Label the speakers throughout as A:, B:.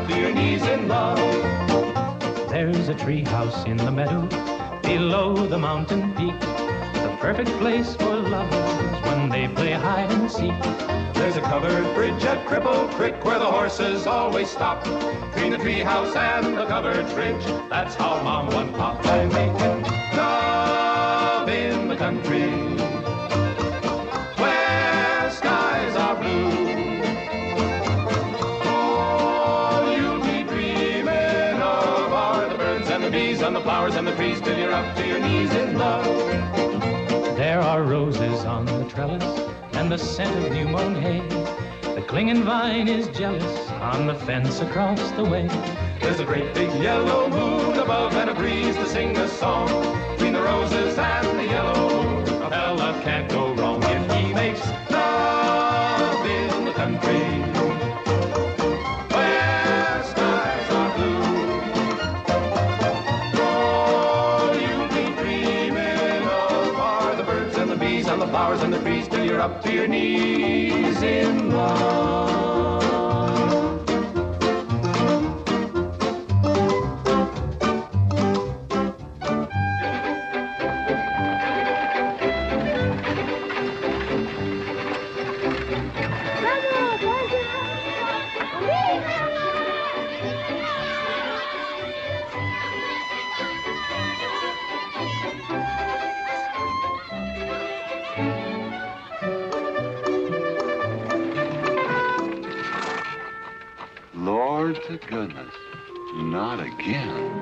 A: up to your knees in love.
B: There's a tree house in the meadow below the mountain peak, the perfect place for lovers when they play hide and seek.
A: There's a covered bridge at Cripple Creek where the horses always stop. Between the tree house and the covered bridge, that's how Mom won Pop by making love in the country where skies are blue. All you'll be dreaming of are the birds and the bees and the flowers and the trees till you're up to your knees in love.
B: There are roses on the trellis and the scent of new mown hay. The clinging vine is jealous on the fence across the way.
A: There's a great big yellow moon above and a breeze to sing a song. Between the roses and the yellow moon, a fella can't go wrong if he makes love in the country where skies are blue. All you'll be dreaming of are the birds and the bees and the flowers and the trees till you're up to your knees in love.
C: Lord to goodness, not again.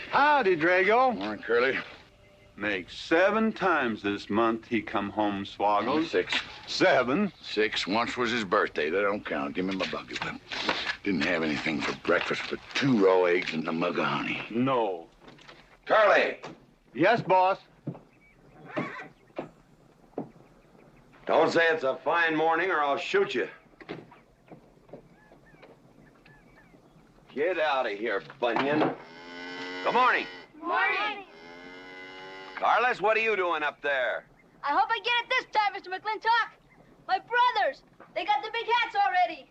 C: Howdy, Drago.
D: Morning, Curly.
C: Makes 7 times this month he come home swoggled.
D: 6.
C: 7.
D: 6. Once was his birthday. That don't count. Give me my buggy whip. Didn't have anything for breakfast but 2 raw eggs and a mug of honey.
C: No.
E: Curly!
C: Yes, boss.
E: Don't say it's a fine morning or I'll shoot you. Get out of here, Bunyan. Good morning.
F: Morning.
E: Carlos, what are you doing up there?
F: I hope I get it this time, Mr. McClintock. My brothers, they got the big hats already.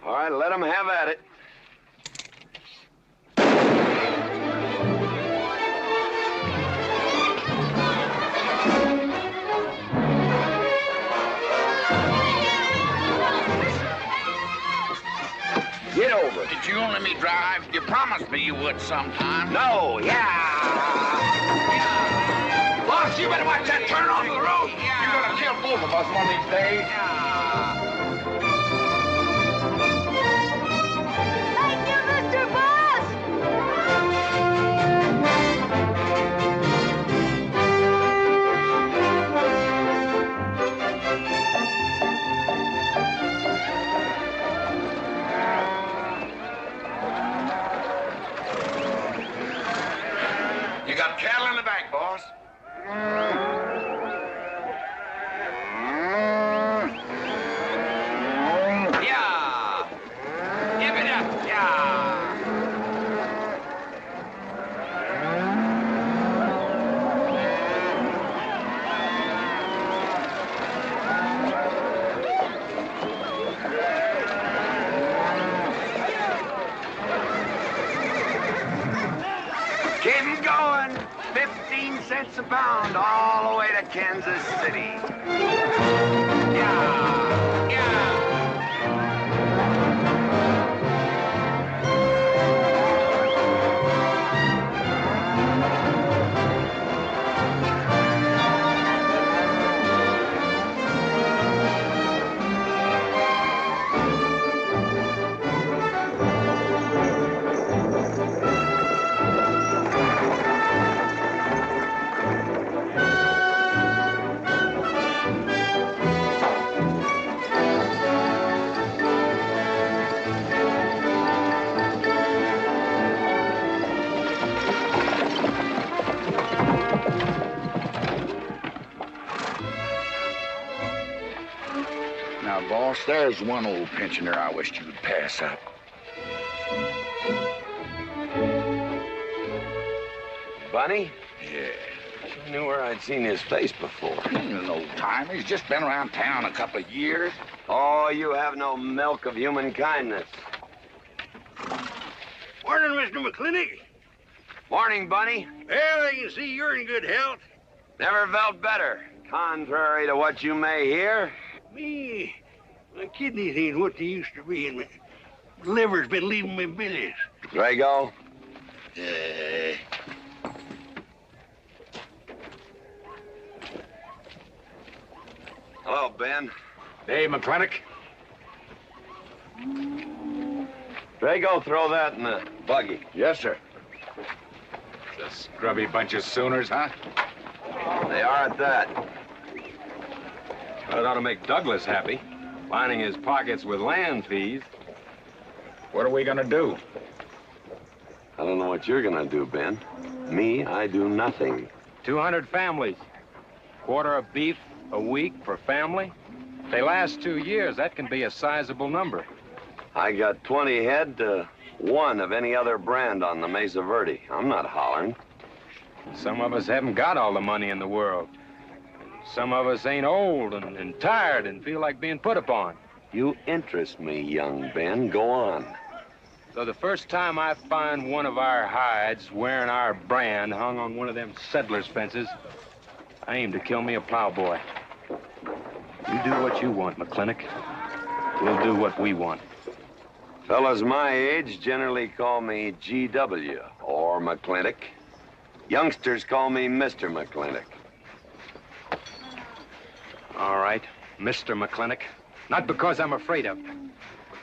E: All right, let them have at it. Get over it.
D: Did you let me drive? You promised me you would sometime.
E: No, yeah.
D: Boss, you better watch that turn onto the road. Yeah. You're gonna kill both of us one of these days.
F: Thank you, Mr. Boss!
D: You got cattle in the bank, boss.
E: Yeah. Give it up. Yeah. Keep 'em going. 15 cents a pound all the way to Kansas City. Yeah.
D: There's one old pensioner I wished you would pass up.
E: Bunny?
D: Yeah.
E: I knew where I'd seen his face before.
D: He's an old timer. He's just been around town a couple of years.
E: Oh, you have no milk of human kindness.
G: Morning, Mr. McClintock.
E: Morning, Bunny.
G: Well, I can see you're in good health.
E: Never felt better. Contrary to what you may hear.
G: Me, my kidneys ain't what they used to be, and my liver's been leaving me billies.
E: Drago? Hello, Ben.
H: Hey, McClintock.
E: Drago, throw that in the buggy.
D: Yes, sir.
H: The scrubby bunch of Sooners, huh?
E: They are at that.
H: Well, it ought to make Douglas happy, lining his pockets with land fees. What are we gonna do?
E: I don't know what you're gonna do, Ben. Me, I do nothing.
B: 200 families. Quarter of beef a week per family. If they last 2 years, that can be a sizable number.
E: I got 20 head to 1 of any other brand on the Mesa Verde. I'm not hollering.
B: Some of us haven't got all the money in the world. Some of us ain't old and tired and feel like being put upon.
E: You interest me, young Ben. Go on.
B: So the first time I find one of our hides wearing our brand hung on one of them settlers' fences, I aim to kill me a plowboy. You do what you want, McClintock. We'll do what we want.
E: Fellas my age generally call me GW or McClintock. Youngsters call me Mr. McClintock.
B: All right, Mr. McClintock. Not because I'm afraid of you.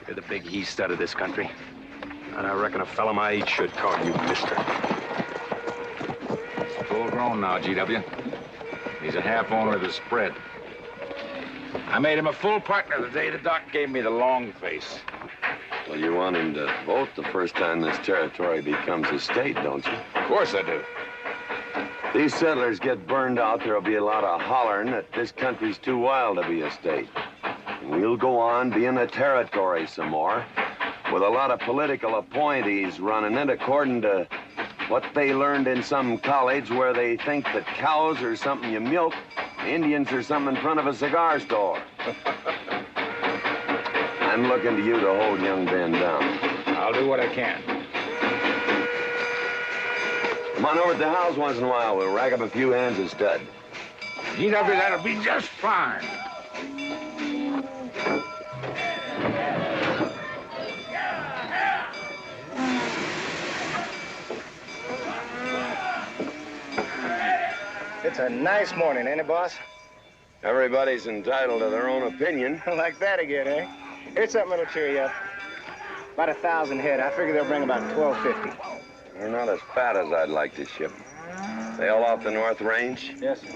B: You're the big he-stud of this country. And I reckon a fella my age should call you Mister.
H: Full grown now, GW. He's a half owner of the spread. I made him a full partner the day the doc gave me the long face.
E: Well, you want him to vote the first time this territory becomes a state, don't you?
H: Of course I do.
E: These settlers get burned out, there'll be a lot of hollering that this country's too wild to be a state. And we'll go on being a territory some more, with a lot of political appointees running it according to what they learned in some college where they think that cows are something you milk, Indians are something in front of a cigar store. I'm looking to you to hold young Ben down.
H: I'll do what I can.
E: Come on over to the house once in a while. We'll rack up a few hands of stud.
H: GW, that'll be just fine.
I: It's a nice morning, ain't it, boss?
E: Everybody's entitled to their own opinion.
I: Like that again, eh? Here's something that'll cheer you up. About 1,000 head. I figure they'll bring about 1,250.
E: They're not as fat as I'd like to ship. They all off the North Range?
I: Yes, sir.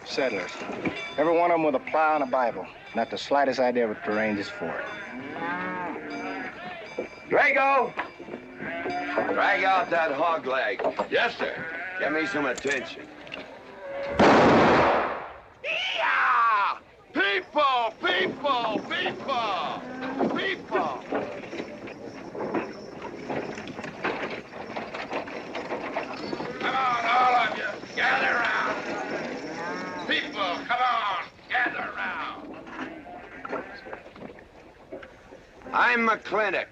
I: Settlers. Every one of them with a plow and a Bible. Not the slightest idea what the range is for.
E: Drago! Drag out that hog leg.
D: Yes, sir.
E: Give me some attention.
D: Yeah! People! People! People! People! Come on, all of you. Gather around. People, come on. Gather around.
E: I'm McClintock.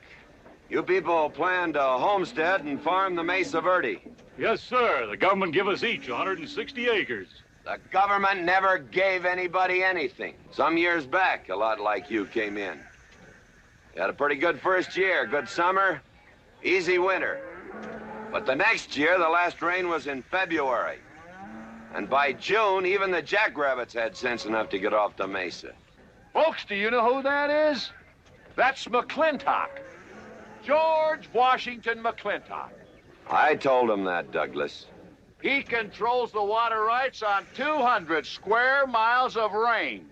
E: You people plan to homestead and farm the Mesa Verde.
J: Yes, sir. The government give us each 160 acres.
E: The government never gave anybody anything. Some years back, a lot like you came in. You had a pretty good first year, good summer, easy winter. But the next year, the last rain was in February. And by June, even the jackrabbits had sense enough to get off the mesa.
K: Folks, do you know who that is? That's McClintock. George Washington McClintock.
E: I told him that, Douglas.
K: He controls the water rights on 200 square miles of range.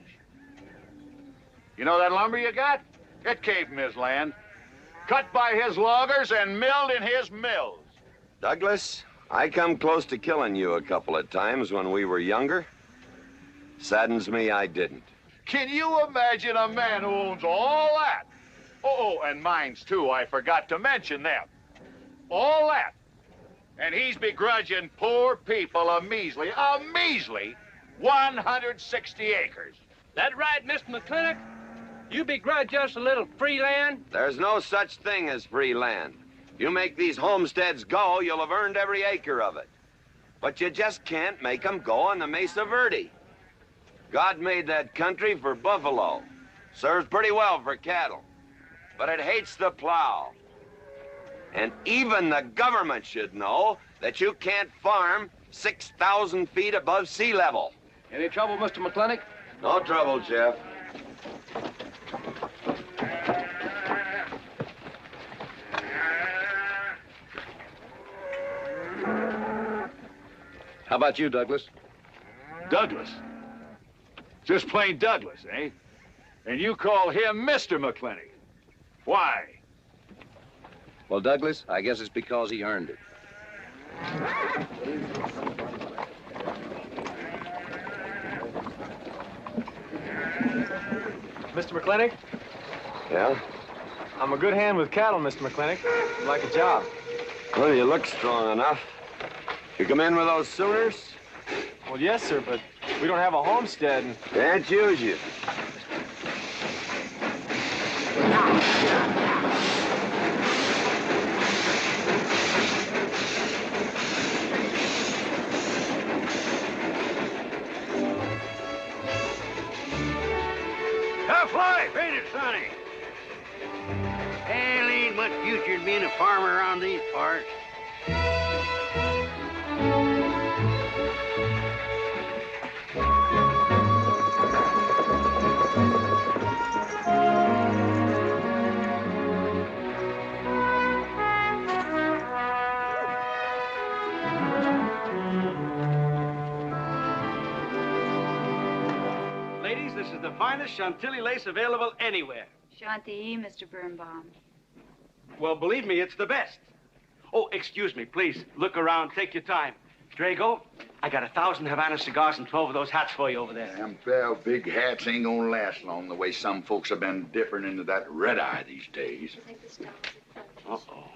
K: You know that lumber you got? It came from his land. Cut by his loggers and milled in his mills.
E: Douglas, I come close to killing you a couple of times when we were younger. Saddens me I didn't.
K: Can you imagine a man who owns all that? Oh, and mines, too. I forgot to mention them. All that. And he's begrudging poor people a measly 160 acres.
B: That right, Mr. McClintock? You begrudge us a little free land?
E: There's no such thing as free land. You make these homesteads go, you'll have earned every acre of it. But you just can't make them go on the Mesa Verde. God made that country for buffalo. Serves pretty well for cattle. But it hates the plow. And even the government should know that you can't farm 6,000 feet above sea level.
B: Any trouble, Mr. McClintock?
E: No trouble, Jeff.
B: How about you, Douglas?
K: Douglas? Just plain Douglas, eh? And you call him Mr. McClintock. Why?
B: Well, Douglas, I guess it's because he earned it.
I: Mr. McClintock?
E: Yeah?
I: I'm a good hand with cattle, Mr. McClintock. I'd like a job.
E: Well, you look strong enough. You come in with those Sooners?
I: Well, yes, sir, but we don't have a homestead. And...
E: Can't use you.
G: Tough life, ain't it, Sonny? Hell, ain't much future in being a farmer around these parts.
L: Ladies, this is the finest Chantilly lace available anywhere.
M: Chantilly, Mr. Birnbaum.
L: Well, believe me, it's the best. Oh, excuse me, please. Look around. Take your time. Drago, I got 1,000 Havana cigars and 12 of those hats for you over there.
D: Them 12 big hats ain't gonna last long the way some folks have been dipping into that red eye these days.
L: Uh-oh.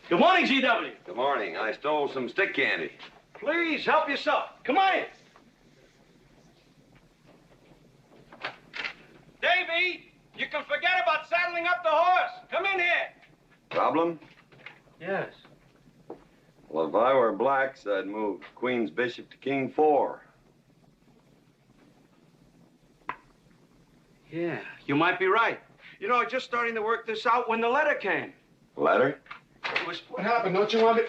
L: Good morning, GW.
E: Good morning. I stole some stick candy.
L: Please, help yourself. Come on in. Davy, you can forget about saddling up the horse. Come in here.
E: Problem?
L: Yes.
E: Well, if I were blacks, I'd move Queen's Bishop to King 4.
L: Yeah, you might be right. You know, I was just starting to work this out when the letter came.
E: Letter?
L: It was...
N: What happened? Don't you want me...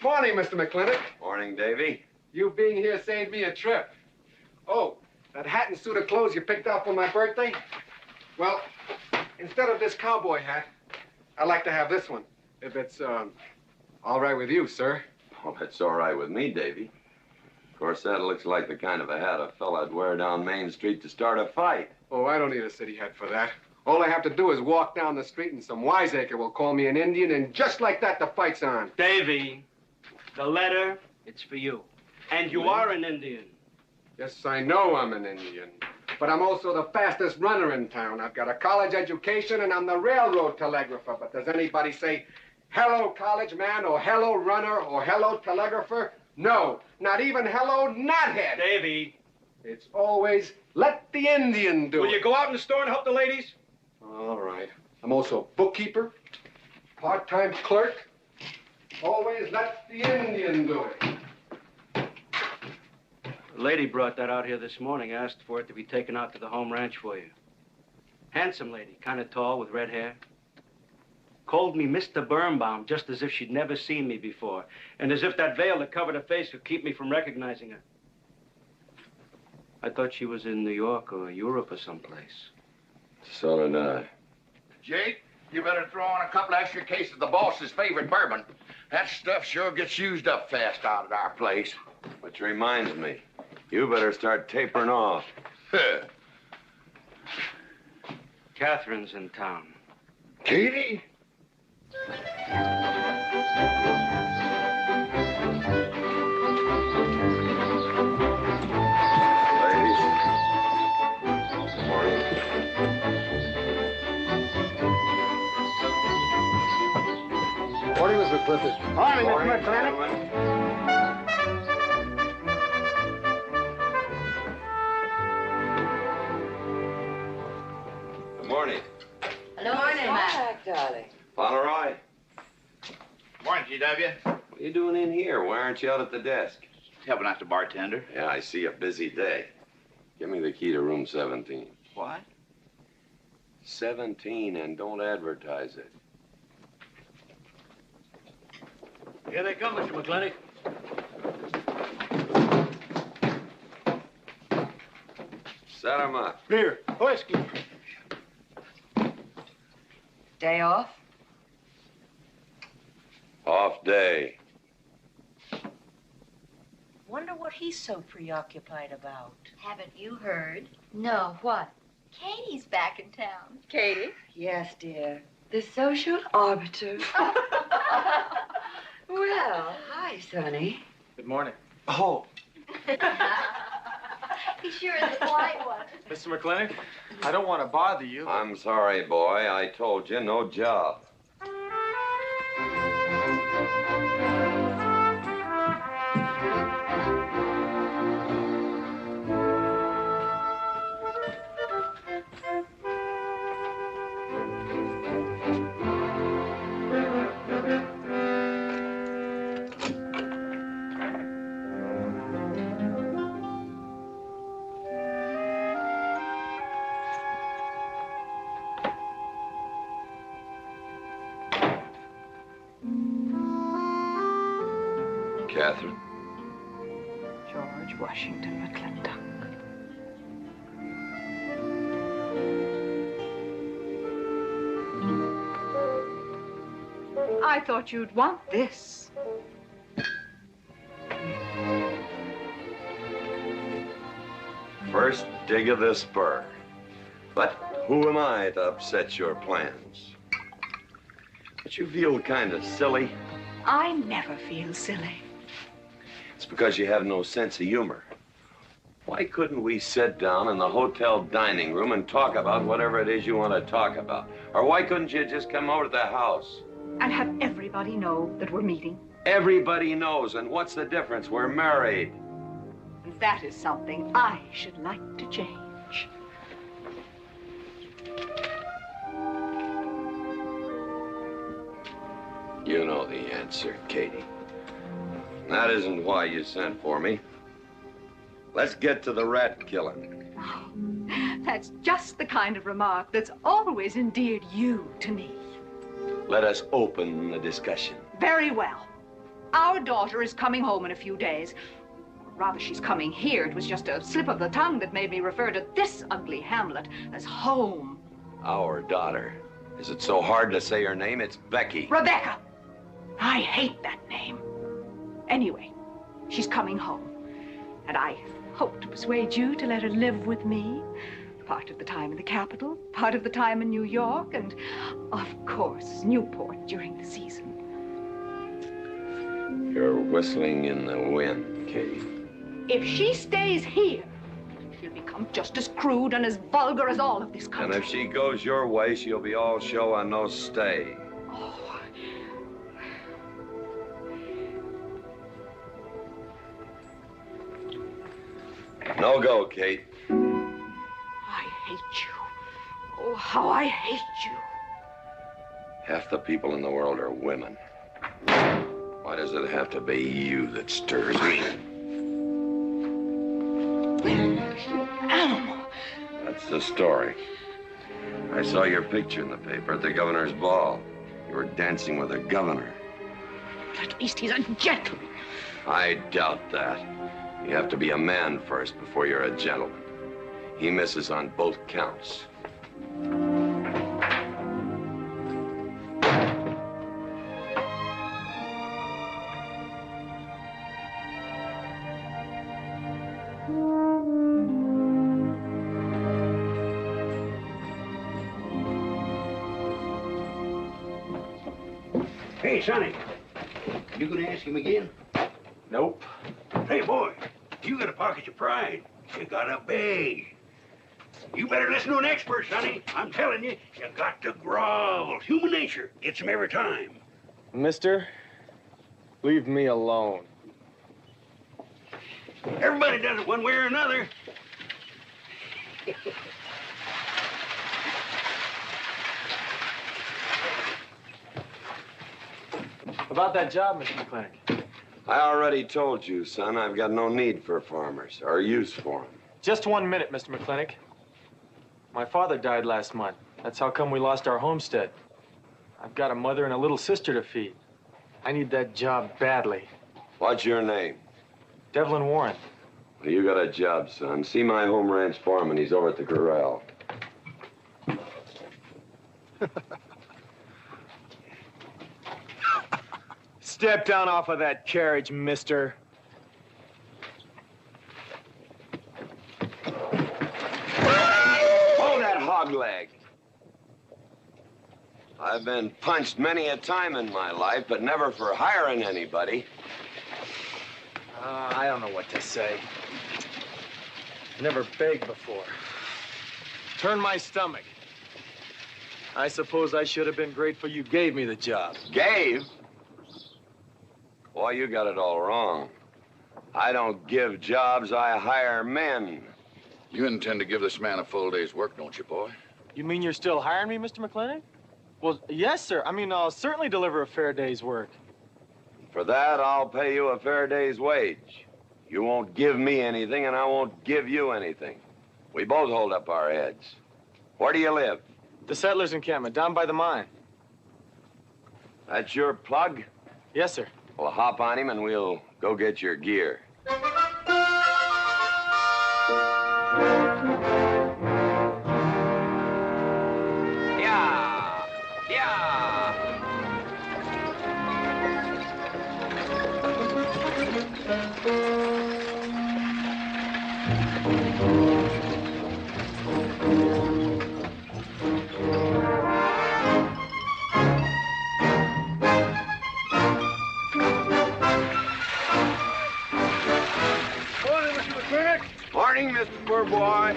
N: Morning, Mr. McClintock.
E: Morning, Davy.
N: You being here saved me a trip. Oh, that hat and suit of clothes you picked out for my birthday? Well, instead of this cowboy hat, I'd like to have this one. If it's, all right with you, sir.
E: Oh, that's all right with me, Davy. Of course, that looks like the kind of a hat a fella'd wear down Main Street to start a fight.
N: Oh, I don't need a city hat for that. All I have to do is walk down the street and some wiseacre will call me an Indian, and just like that, the fight's on.
L: Davy, the letter, it's for you. And you are an Indian.
N: Yes, I know I'm an Indian. But I'm also the fastest runner in town. I've got a college education, and I'm the railroad telegrapher. But does anybody say, hello, college man, or hello, runner, or hello, telegrapher? No, not even hello, knothead.
L: Davy.
N: It's always, let the Indian do it.
L: Will you go out in the store and help the ladies?
N: All right. I'm also a bookkeeper, part-time clerk. Always let the Indian do it.
L: The lady brought that out here this morning, asked for it to be taken out to the home ranch for you. Handsome lady, kind of tall with red hair. Called me Mr. Birnbaum, just as if she'd never seen me before, and as if that veil that covered her face would keep me from recognizing her. I thought she was in New York or Europe or someplace.
E: So did I.
D: Jake, you better throw on a couple extra cases of the boss's favorite bourbon. That stuff sure gets used up fast out at our place.
E: Which reminds me, you better start tapering off.
L: Catherine's in town.
D: Katie?
N: Morning, Mr. McClintock.
I: Morning, Mr. McClintock.
E: Good morning.
O: Hello, morning, Mac, darling.
E: Fauntleroy,
K: Morning, GW.
E: what are you doing in here? Why aren't you out at the desk?
K: Helping out the bartender.
E: Yeah, I see a busy day. Give me the key to room 17.
K: What?
E: 17, and don't advertise it.
J: Here they come, Mr. McClintock.
E: Set 'em up.
G: Here, whiskey.
O: Day off?
E: Off day.
O: Wonder what he's so preoccupied about.
F: Haven't you heard? No, what? Katie's back in town.
O: Katie? Yes, dear. The social arbiter. Well, hi, Sonny.
L: Good morning.
J: Oh,
F: He sure is a quiet one.
J: Mr. McClintock, I don't want to bother you.
E: I'm sorry, boy. I told you, no job. Catherine?
O: George Washington McClintock. I thought you'd want this.
E: First dig of the spur. But who am I to upset your plans? But you feel kind of silly.
O: I never feel silly.
E: It's because you have no sense of humor. Why couldn't we sit down in the hotel dining room and talk about whatever it is you want to talk about? Or why couldn't you just come over to the house?
O: And have everybody know that we're meeting.
E: Everybody knows, and what's the difference? We're married.
O: That is something I should like to change.
E: You know the answer, Katie. That isn't why you sent for me. Let's get to the rat killing.
O: Oh, that's just the kind of remark that's always endeared you to me.
E: Let us open the discussion.
O: Very well. Our daughter is coming home in a few days. Or rather, she's coming here. It was just a slip of the tongue that made me refer to this ugly hamlet as home.
E: Our daughter. Is it so hard to say her name? It's Becky.
O: Rebecca! I hate that name. Anyway, she's coming home. And I hope to persuade you to let her live with me. Part of the time in the capital, part of the time in New York, and, of course, Newport during the season.
E: You're whistling in the wind, Katie.
O: If she stays here, she'll become just as crude and as vulgar as all of this country.
E: And if she goes your way, she'll be all show and no stay.
O: Oh.
E: No go, Kate.
O: I hate you. Oh, how I hate you.
E: Half the people in the world are women. Why does it have to be you that stirs me?
O: Animal.
E: That's the story. I saw your picture in the paper at the governor's ball. You were dancing with the governor.
O: At least he's a gentleman.
E: I doubt that. You have to be a man first before you're a gentleman. He misses on both counts.
G: Hey, Sonny, you gonna ask him again?
J: Nope.
G: Hey, boy, you got a pocket of pride. You got a bag. You better listen to an expert, Sonny. I'm telling you, you got to grovel. Human nature gets him every time.
P: Mister, leave me alone.
G: Everybody does it one way or another.
P: About that job, Mr. McClintock.
E: I already told you, son, I've got no need for farmers or use for them.
P: Just 1 minute, Mr. McClintock. My father died last month. That's how come we lost our homestead. I've got a mother and a little sister to feed. I need that job badly.
E: What's your name?
P: Devlin Warren.
E: Well, you got a job, son. See my home ranch foreman. He's over at the corral.
P: Step down off of that carriage, mister.
E: Oh, that hog leg. I've been punched many a time in my life, but never for hiring anybody.
P: I don't know what to say. Never begged before. Turned my stomach. I suppose I should have been grateful you gave me the job.
E: Gave? Boy, you got it all wrong. I don't give jobs, I hire men.
D: You intend to give this man a full day's work, don't you, boy?
P: You mean you're still hiring me, Mr. McClintock? Well, yes, sir. I mean, I'll certainly deliver a fair day's work.
E: For that, I'll pay you a fair day's wage. You won't give me anything, and I won't give you anything. We both hold up our heads. Where do you live?
P: The settlers' encampment, down by the mine.
E: That's your plug?
P: Yes, sir.
E: Well, hop on him, and we'll go get your gear. Morning, Mr. Poor Boy.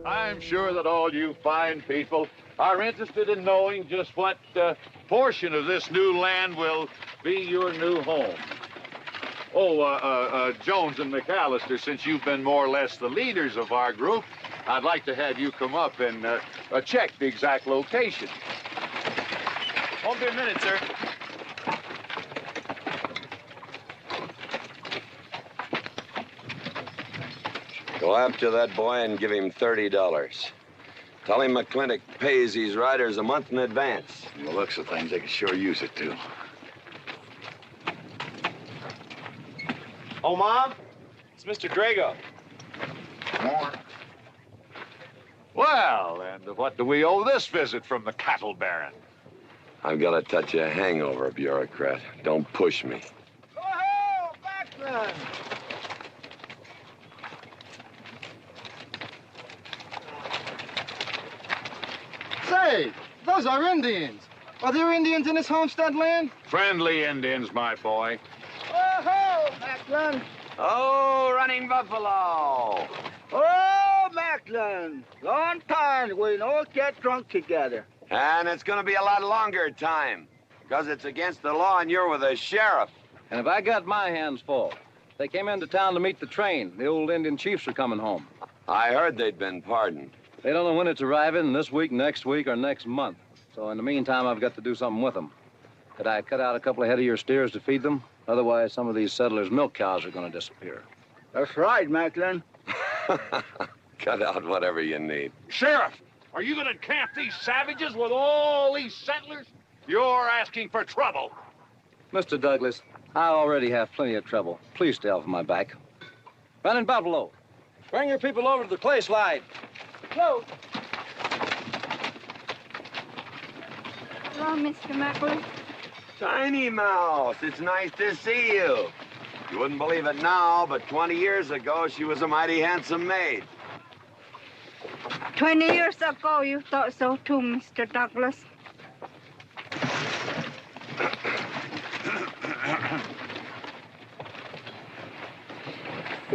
K: I'm sure that all you fine people are interested in knowing just what portion of this new land will be your new home. Oh, Jones and McAllister, since you've been more or less the leaders of our group, I'd like to have you come up and check the exact location.
P: Won't be a minute, sir.
E: Go after that boy and give him $30. Tell him McClintock pays these riders a month in advance.
D: From the looks of things, they could sure use it, too.
P: Oh, Mom? It's Mr. Drago.
K: More. Well, and what do we owe this visit from the cattle baron?
E: I've got a touch of hangover, bureaucrat. Don't push me.
Q: Oh, backman! Say, those are Indians. Are there Indians in this homestead land?
K: Friendly Indians, my boy.
Q: Oh, Macklin.
E: Oh, running buffalo.
Q: Oh, Macklin. Long time we don't get drunk together.
E: And it's going to be a lot longer time, because it's against the law and you're with the sheriff.
R: And if I got my hands full, they came into town to meet the train. The old Indian chiefs are coming home.
E: I heard they'd been pardoned.
R: They don't know when it's arriving, this week, next week, or next month. So in the meantime, I've got to do something with them. Could I cut out a couple of headier steers to feed them? Otherwise, some of these settlers' milk cows are going to disappear.
Q: That's right, Macklin.
E: Cut out whatever you need.
K: Sheriff, are you going to camp these savages with all these settlers? You're asking for trouble.
R: Mr. Douglas, I already have plenty of trouble. Please stay off my back. Running buffalo. Bring your people over to the clay slide.
Q: Close.
M: Hello, Mr. Macklin.
E: Tiny Mouse, it's nice to see you. You wouldn't believe it now, but 20 years ago, she was a mighty handsome maid.
M: 20 years ago, you thought so too, Mr. Douglas.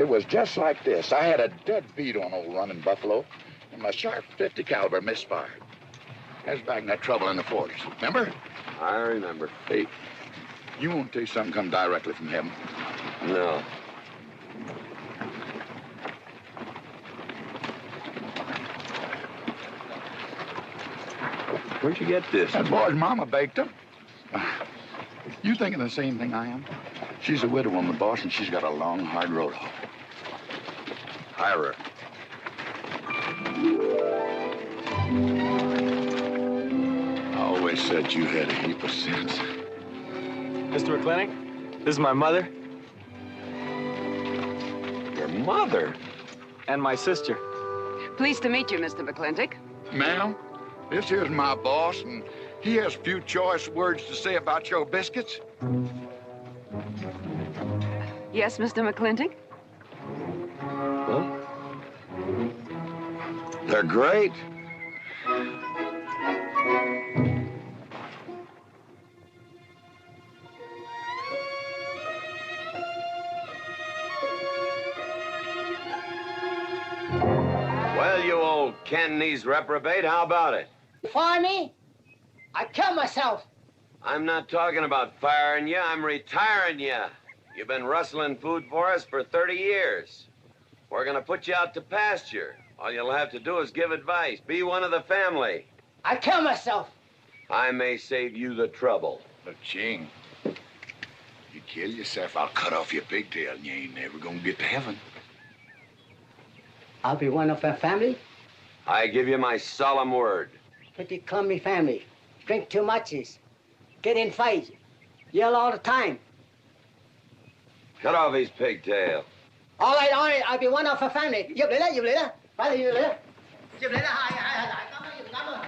D: It was just like this. I had a dead beat on old running buffalo, and my sharp 50 caliber misfired. That was back in that trouble in the 40s. Remember?
E: I remember.
D: Hey, you want to tell you something come directly from heaven?
E: No. Where'd you get this?
D: That boy's mama baked them. You thinking the same thing I am? She's a widow woman, boss, and she's got a long, hard road home.
E: Hire her.
D: I always said you had a heap of sense.
P: Mr. McClintock, this is my mother.
E: Your mother?
P: And my sister.
S: Pleased to meet you, Mr. McClintock.
D: Ma'am, this here's my boss, and he has a few choice words to say about your biscuits.
S: Yes, Mr. McClintock?
E: Huh? They're great. Well, you old Cantonese reprobate, how about it?
T: Fire me? I kill myself.
E: I'm not talking about firing you, I'm retiring you. You've been rustling food for us for 30 years. We're gonna put you out to pasture. All you'll have to do is give advice. Be one of the family.
T: I kill myself.
E: I may save you the trouble.
D: But, Ching, you kill yourself, I'll cut off your pigtail and you ain't never gonna get to heaven.
T: I'll be one of our family.
E: I give you my solemn word.
T: But you call me family. Drink too much, get in fights, yell all the time.
E: Cut off his pigtail.
T: All right, I'll be one of our family. Giúp lấy đó. Phải là giúp lấy đó. Giúp lấy đó, hai. Cảm ơn.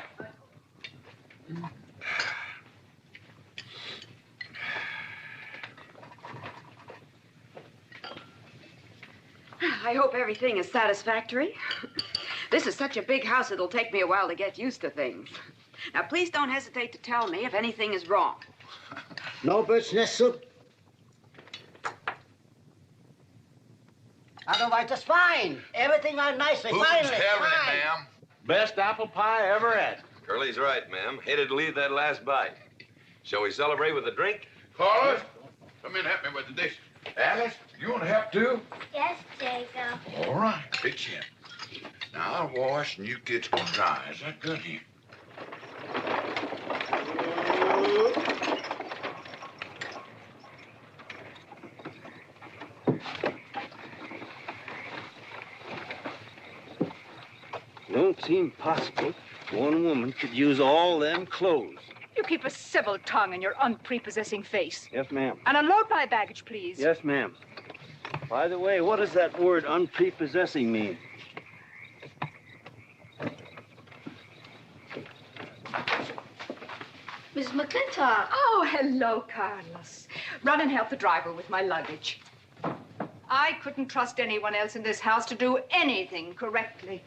S: I hope everything is satisfactory. This is such a big house, it'll take me a while to get used to things. Now, please don't hesitate to tell me if anything is wrong.
T: No bird's nest soup. Otherwise, just fine. Everything went nicely, finally.
D: ma'am?
K: Best apple pie I ever had.
E: Curly's right, ma'am. Hated to leave that last bite. Shall we celebrate with a drink?
D: Carlos, come in and help me with the dish. Alice, you want to help too?
F: Yes, Jacob.
D: All right, pitch in. Now, I'll wash and you kids can dry. Is that good here?
L: Don't seem possible one woman could use all them clothes.
O: You keep a civil tongue in your unprepossessing face.
L: Yes, ma'am.
O: And unload my baggage, please.
L: Yes, ma'am. By the way, what does that word unprepossessing mean?
F: Miss McClintock.
O: Oh, hello, Carlos. Run and help the driver with my luggage. I couldn't trust anyone else in this house to do anything correctly.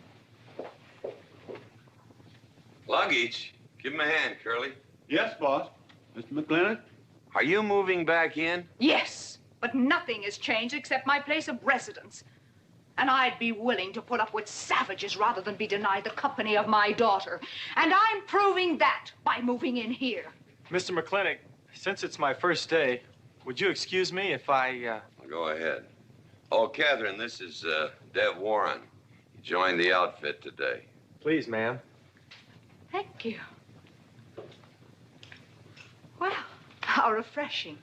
E: Luggage? Give him a hand, Curly.
C: Yes, boss. Mr. McClintock?
E: Are you moving back in?
O: Yes, but nothing has changed except my place of residence. And I'd be willing to put up with savages rather than be denied the company of my daughter. And I'm proving that by moving in here.
P: Mr. McClintock, since it's my first day, would you excuse me if I,
E: Go ahead. Oh, Catherine, this is, Dev Warren. He joined the outfit today.
P: Please, ma'am.
O: Thank you. Well, how refreshing.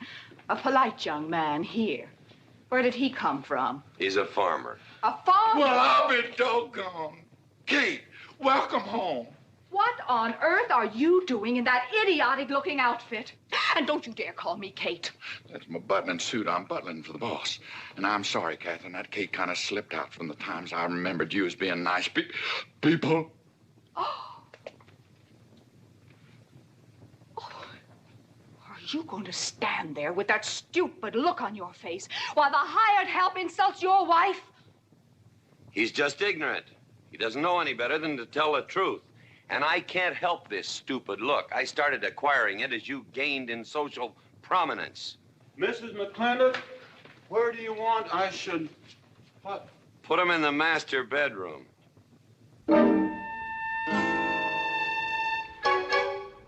O: A polite young man here. Where did he come from?
E: He's a farmer.
O: A farmer?
D: Well, I'll be doggone. Kate, welcome home.
O: What on earth are you doing in that idiotic-looking outfit? And don't you dare call me Kate.
D: That's my butling suit. I'm butling for the boss. And I'm sorry, Catherine. That Kate kind of slipped out from the times I remembered you as being nice people.
O: Are you going to stand there with that stupid look on your face while the hired help insults your wife?
E: He's just ignorant. He doesn't know any better than to tell the truth. And I can't help this stupid look. I started acquiring it as you gained in social prominence.
C: Mrs. McClintock, where do you want I should What?
E: Put him in the master bedroom.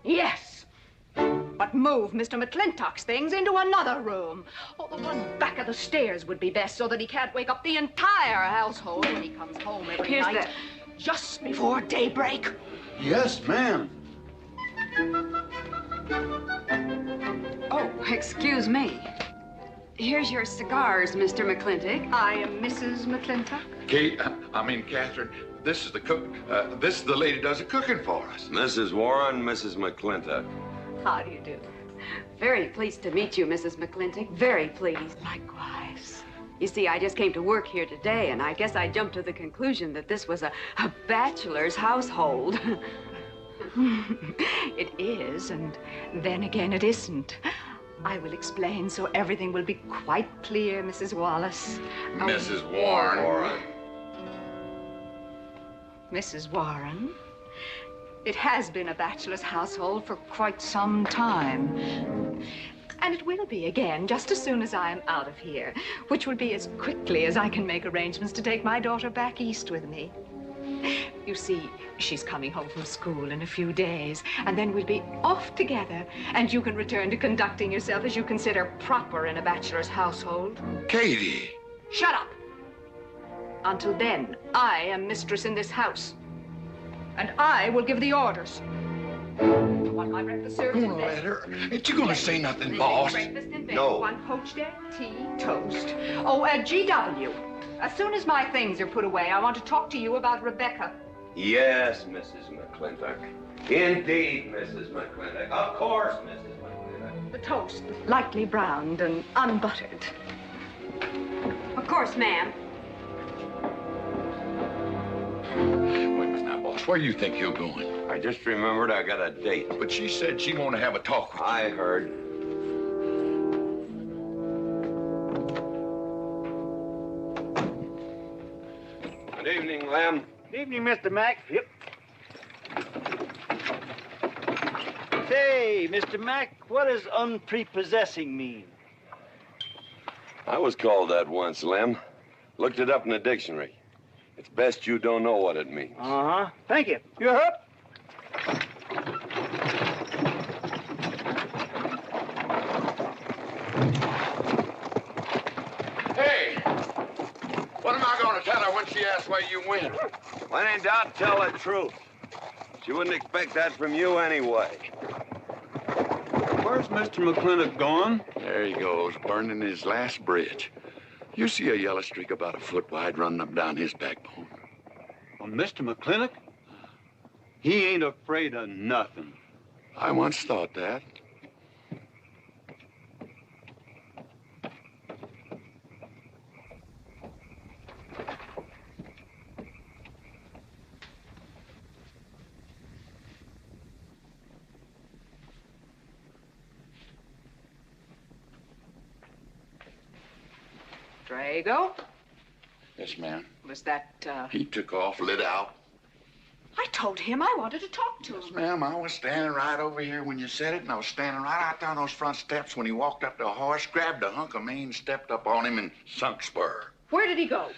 O: Yes. But move Mr. McClintock's things into another room. Oh, the one back of the stairs would be best so that he can't wake up the entire household when he comes home every night. Just before daybreak.
C: Yes, ma'am.
S: Oh, excuse me. Here's your cigars, Mr. McClintock.
O: I am Mrs. McClintock.
D: Kate, Catherine, this is the cook. This is the lady does the cooking for us.
E: Mrs. Warren, Mrs. McClintock.
O: How do you do?
S: Very pleased to meet you, Mrs. McClintock. Very pleased.
O: Likewise.
S: You see, I just came to work here today, and I guess I jumped to the conclusion that this was a bachelor's household.
O: It is, and then again it isn't. I will explain so everything will be quite clear, Mrs. Wallace.
D: Mrs. Warren.
O: Mrs. Warren, it has been a bachelor's household for quite some time. And it will be again just as soon as I am out of here, which will be as quickly as I can make arrangements to take my daughter back east with me. You see, she's coming home from school in a few days, and then we'll be off together, and you can return to conducting yourself as you consider proper in a bachelor's household.
D: Katie!
O: Shut up! Until then, I am mistress in this house, and I will give the orders. I want my breakfast served in bed.
D: Let her. Ain't you gonna say nothing, boss?
O: Breakfast in bed.
D: No.
O: 1 poached egg, tea, toast. Oh, GW. As soon as my things are put away, I want to talk to you about Rebecca.
E: Yes, Mrs. McClintock. Indeed, Mrs. McClintock. Of course, Mrs. McClintock.
O: The toast, lightly browned and unbuttered.
S: Of course, ma'am.
D: Wait a minute now, boss. Where do you think you're going?
E: I just remembered I got a date.
D: But she said she wanted to have a talk with you.
E: I heard. Good evening, Lem.
I: Good evening, Mr. Mack. Yep. Say, Mr. Mack, what does unprepossessing mean?
E: I was called that once, Lem. Looked it up in the dictionary. It's best you don't know what it means.
I: Uh-huh. Thank you. You're up.
D: Hey! What am I gonna tell her when she asks where you went?
E: When in doubt, tell the truth. She wouldn't expect that from you anyway.
C: Where's Mr. McClintock going?
D: There he goes, burning his last bridge. You see a yellow streak about a foot wide running up down his backbone.
C: Well, Mr. McClintock? He ain't afraid of nothing.
D: I once thought that.
O: Drago?
D: Yes, ma'am.
O: Was that,
D: He took off, lit out.
O: I told him I wanted to talk to him.
D: Yes, ma'am. I was standing right over here when you said it, and I was standing right out there on those front steps when he walked up to a horse, grabbed a hunk of mane, stepped up on him, and sunk spur.
O: Where did he go?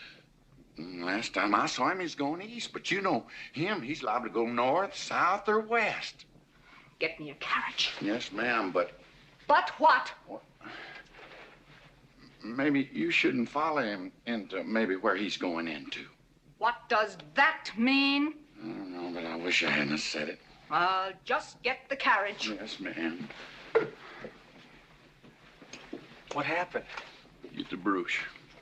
D: Last time I saw him, he's going east. But you know him, he's liable to go north, south, or west.
O: Get me a carriage.
D: Yes, ma'am, but
O: But what?
D: maybe you shouldn't follow him into maybe where he's going into.
O: What does that mean?
D: I don't know, but I wish I hadn't said it.
O: Just get the carriage.
D: Yes, ma'am.
P: What happened?
D: Get the Bruce.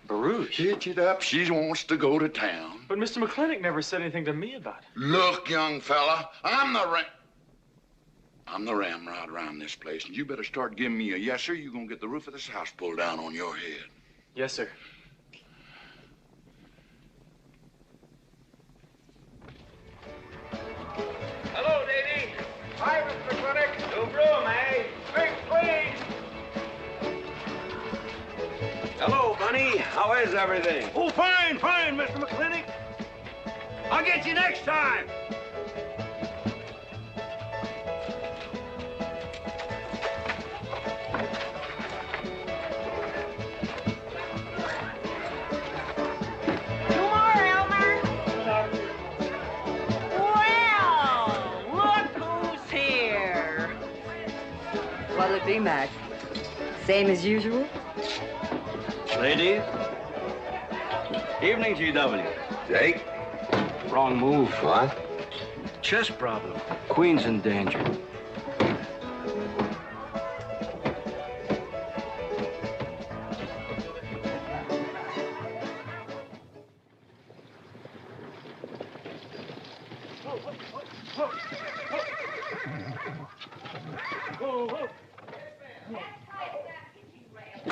P: Baruch?
D: Hitch it up. She wants to go to town.
P: But Mr. McClintock never said anything to me about it.
D: Look, young fella, I'm the ramrod around this place, and you better start giving me a yes, sir. You're gonna get the roof of this house pulled down on your head.
P: Yes, sir.
K: Hello, lady. Hi, Mr. McClintock. New broom, eh? Quick, please.
E: Hello, Bunny. How is everything?
G: Oh, fine, fine, Mr. McClintock. I'll get you next time.
S: it be, Mac? Same as usual?
L: Ladies. Evening, GW.
E: Jake?
L: Wrong move.
E: What?
L: Chess problem. Queen's in danger.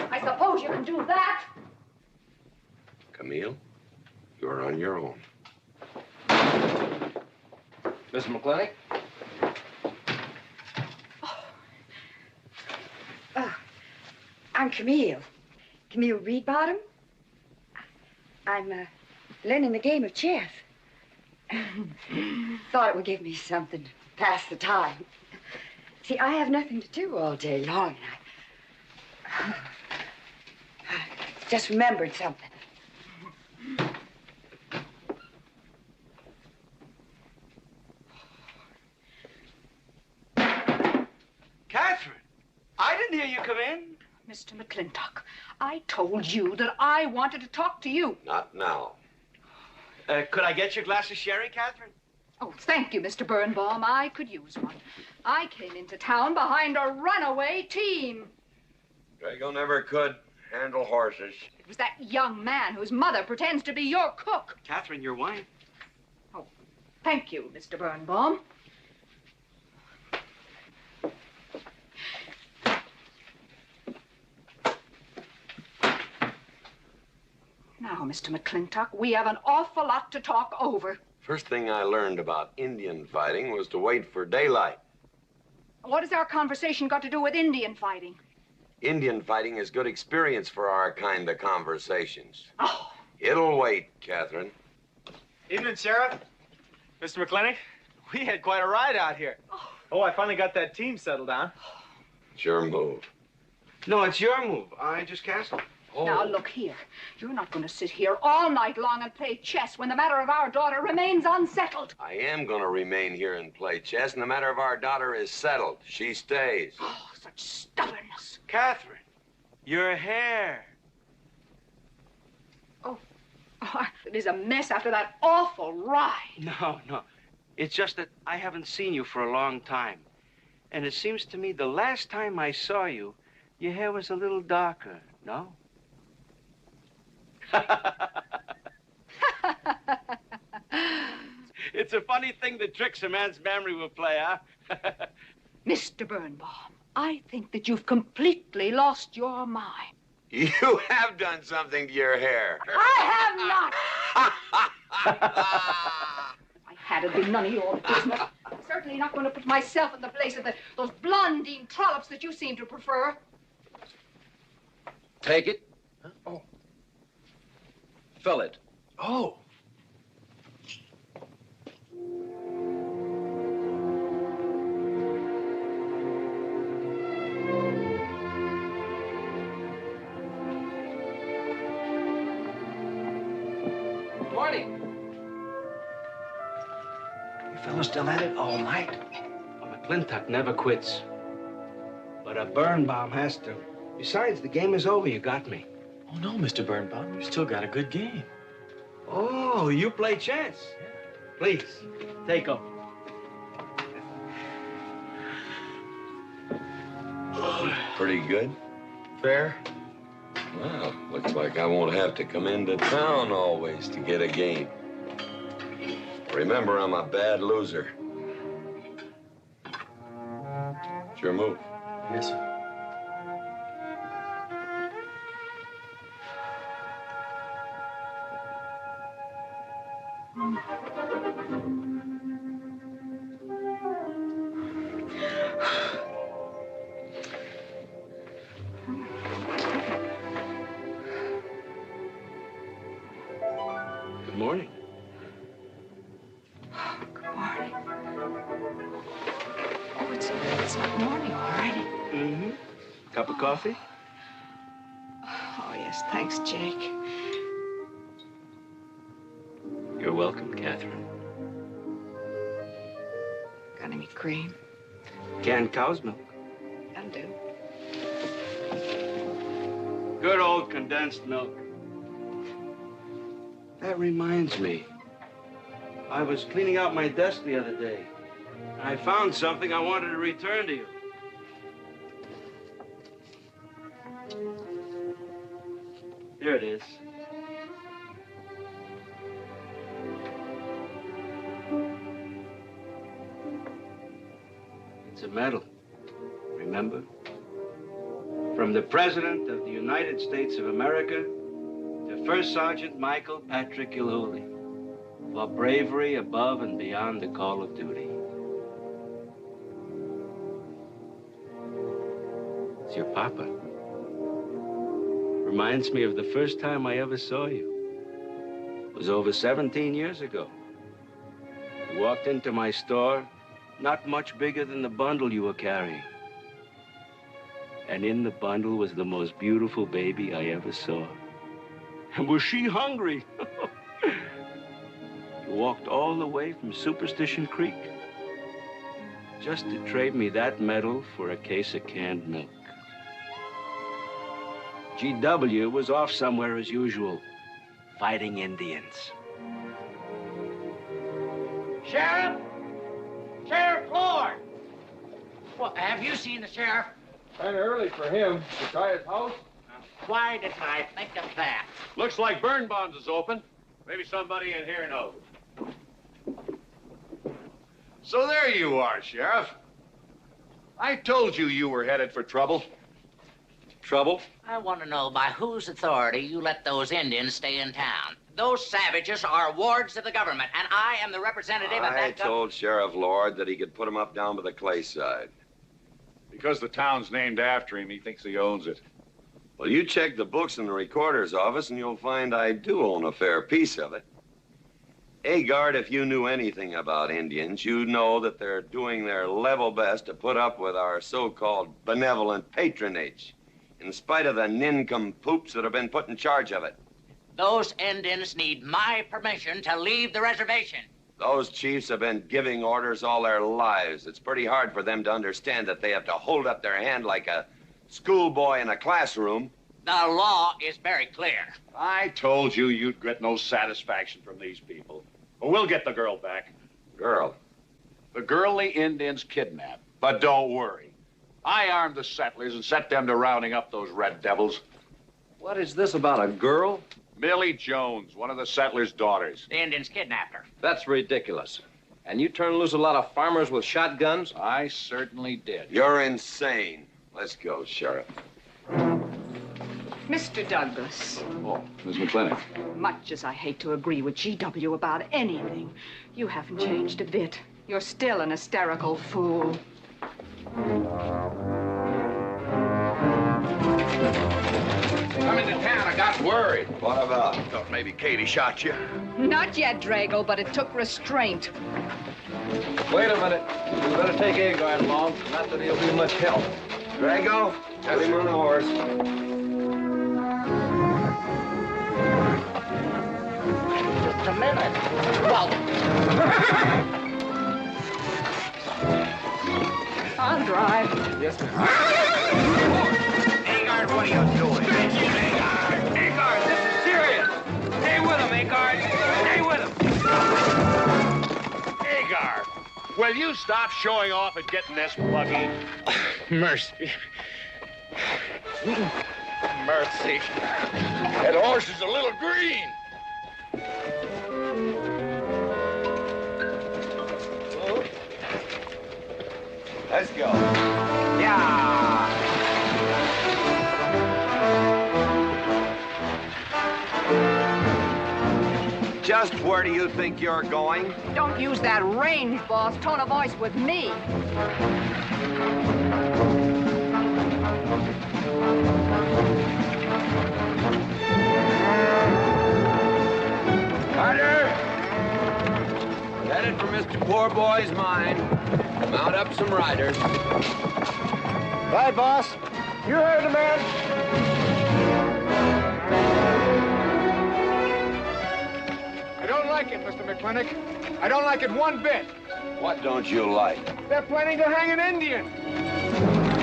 O: I suppose you can do that.
E: Camille, you're on your own.
R: Mr. McClintock?
S: I'm Camille. Camille Reedbottom. I'm learning the game of chess. Thought it would give me something to pass the time. See, I have nothing to do all day long, and I just remembered something.
L: Catherine, I didn't hear you come in.
O: Mr. McClintock, I told you that I wanted to talk to you.
E: Not now.
L: Could I get your glass of sherry, Catherine?
O: Oh, thank you, Mr. Birnbaum. I could use one. I came into town behind a runaway team.
E: Drago never could handle horses.
O: It was that young man whose mother pretends to be your cook.
L: Catherine, your wine.
O: Oh, thank you, Mr. Birnbaum. Now, Mr. McClintock, we have an awful lot to talk over.
E: First thing I learned about Indian fighting was to wait for daylight.
O: What has our conversation got to do with Indian fighting?
E: Indian fighting is good experience for our kind of conversations.
O: Oh.
E: It'll wait, Catherine.
P: Evening, Sheriff. Mr. McClintock, we had quite a ride out here. Oh, I finally got that team settled down.
E: It's your move.
L: No, it's your move. I just castled.
O: Now, look here. You're not going to sit here all night long and play chess when the matter of our daughter remains unsettled.
E: I am going to remain here and play chess, and the matter of our daughter is settled. She stays.
O: Oh, such stubbornness.
L: Catherine, your hair.
O: Oh, it is a mess after that awful ride.
L: No. It's just that I haven't seen you for a long time. And it seems to me the last time I saw you, your hair was a little darker, no? It's a funny thing that tricks a man's memory will play, huh?
O: Mr. Birnbaum, I think that you've completely lost your mind.
E: You have done something to your hair.
O: I have not. If I had, it'd be none of your business. I'm certainly not going to put myself in the place of those blondine trollops that you seem to prefer.
R: Take it. Huh? Oh. Fill it.
P: Oh.
L: Morning. You fellas still at it all night? A McClintock never quits. But a Birnbaum has to. Besides, the game is over. You got me.
P: Oh, no, Mr. Birnbaum. You still got a good game.
L: Oh, you play chess. Please, take 'em.
E: Pretty good.
P: Fair.
E: Well, looks like I won't have to come into town always to get a game. Remember, I'm a bad loser. It's your move.
P: Yes, sir.
L: Good morning.
O: Good morning. Oh, it's not morning already.
L: Mm-hmm. Cup of coffee?
O: Oh, yes, thanks, Jake.
L: You're welcome, Catherine.
O: Got any cream?
L: Canned cow's milk.
O: That'll do.
L: Good old condensed milk. That reminds me. I was cleaning out my desk the other day. I found something I wanted to return to you. Here it is. It's a medal. Remember? From the President of the United States of America to First Sergeant Michael Patrick Gilhooly for bravery above and beyond the call of duty. It's your papa. Reminds me of the first time I ever saw you. It was over 17 years ago. You walked into my store, not much bigger than the bundle you were carrying. And in the bundle was the most beautiful baby I ever saw. And was she hungry? You walked all the way from Superstition Creek just to trade me that medal for a case of canned milk. GW was off somewhere as usual, fighting Indians.
U: Sheriff! Sheriff Lord! Well, have you seen the sheriff?
P: Kind of early for him. To try his house?
U: Why did I think of that?
K: Looks like Birnbaum's is open. Maybe somebody in here knows. So there you are, Sheriff. I told you you were headed for trouble. Trouble?
U: I want to know by whose authority you let those Indians stay in town. Those savages are wards of the government, and I am the representative of that
E: I
U: government.
E: told Sheriff Lord that he could put him up down by the clay side.
K: Because the town's named after him, he thinks he owns it.
E: Well, you check the books in the recorder's office, and you'll find I do own a fair piece of it. Agard, if you knew anything about Indians, you'd know that they're doing their level best to put up with our so-called benevolent patronage, in spite of the nincompoops that have been put in charge of it.
U: Those Indians need my permission to leave the reservation.
E: Those chiefs have been giving orders all their lives. It's pretty hard for them to understand that they have to hold up their hand like a schoolboy in a classroom.
U: The law is very clear.
K: I told you you'd get no satisfaction from these people. But we'll get the girl back.
E: Girl?
K: The girl the Indians kidnapped. But don't worry. I armed the settlers and set them to rounding up those red devils.
R: What is this about a girl?
K: Millie Jones, one of the settlers' daughters.
U: The Indians kidnapped her.
R: That's ridiculous. And you turn loose a lot of farmers with shotguns?
K: I certainly did.
E: You're insane. Let's go, Sheriff.
O: Mr. Douglas,
K: Oh, Miss McClintock.
O: much as I hate to agree with GW about anything, you haven't changed a bit. You're still an hysterical fool.
D: Come into town, I got worried.
E: What about?
D: Thought maybe Katie shot you.
O: Not yet, Drago, but it took restraint.
R: Wait a minute. We better take Agard along. Not that he'll be much help.
E: Drago, have him on the horse.
U: Just a minute. Well,
O: I'll drive.
R: Yes, ma'am.
U: Agard, what are you doing?
B: Agard, this is serious. Stay with him, Agard. Stay with him.
K: Agar, will you stop showing off and getting this buggy?
B: Mercy.
D: Mercy. That horse is a little green.
E: Let's go.
U: yeah.
E: Just where do you think you're going?
O: Don't use that range, boss. Tone of voice with me.
E: Carter! Headed for Mr. Poor Boy's mine. Mount up some riders.
I: Right, boss. You heard the man.
N: I don't like it, Mr. McClintock. I don't like it one bit.
E: What don't you like?
N: They're planning to hang an Indian.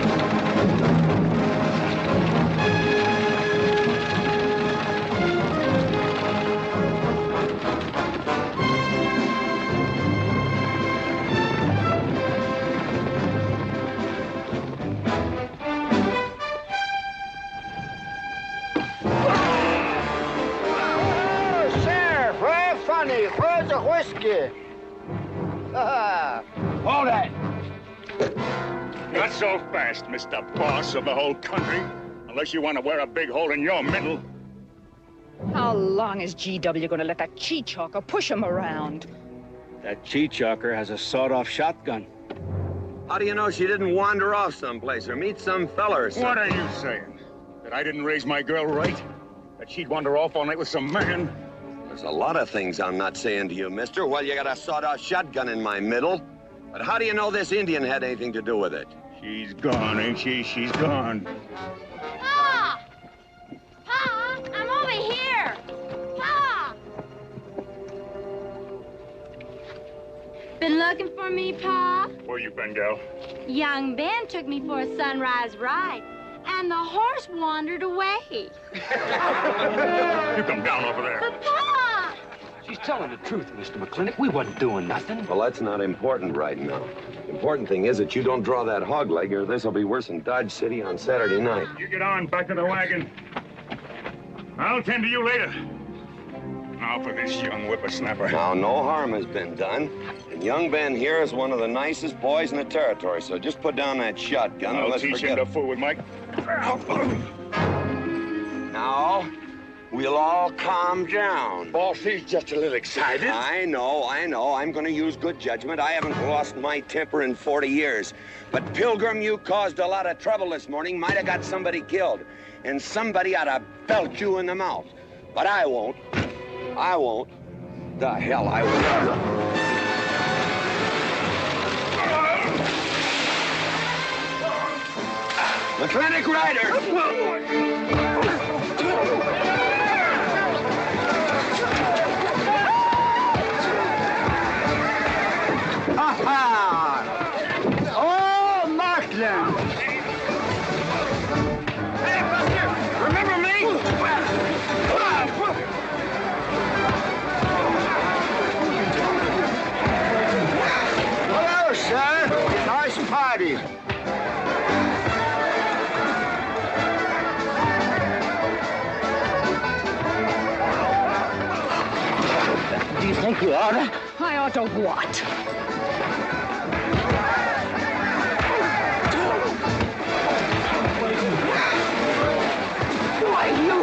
Q: whiskey.
G: Hold that. Not so fast, Mr. Boss of the whole country. Unless you want to wear a big hole in your middle.
O: How long is GW going to let that cheat-chalker push him around?
A: That cheat-chalker has a sawed-off shotgun.
E: How do you know she didn't wander off someplace or meet some fella or something?
G: What are you saying? That I didn't raise my girl right? That she'd wander off all night with some man?
E: There's a lot of things I'm not saying to you, mister. Well, you got a sawed-off shotgun in my middle. But how do you know this Indian had anything to do with it?
G: She's gone, ain't she? She's gone.
F: Pa! Pa! I'm over here! Pa! Been looking for me, Pa?
G: Where you been, gal?
F: Young Ben took me for a sunrise ride, and the horse wandered away.
G: You come down over there.
F: But, Pa!
L: She's telling the truth, Mr. McClintock. We wasn't doing nothing.
E: Well, that's not important right now. The important thing is that you don't draw that hog leg, or this'll be worse than Dodge City on Saturday night.
G: You get on back to the wagon. I'll tend to you later. Now for this young whippersnapper.
E: Now, no harm has been done. And young Ben here is one of the nicest boys in the territory, so just put down that shotgun and
G: I'll
E: let's
G: teach
E: forget
G: him to fool with Mike.
E: Now, we'll all calm down.
G: Boss, he's just a little excited.
E: I know. I'm going to use good judgment. I haven't lost my temper in 40 years. But, Pilgrim, you caused a lot of trouble this morning. Might have got somebody killed. And somebody ought to belt you in the mouth. But I won't. I won't. The hell I won't. Mechanic Rider!
Q: Oh, Markland!
G: Hey, Buster! Remember me?
Q: Hello, sir. Nice party.
T: Do you think we oughta?
O: I ought to what? Why, you...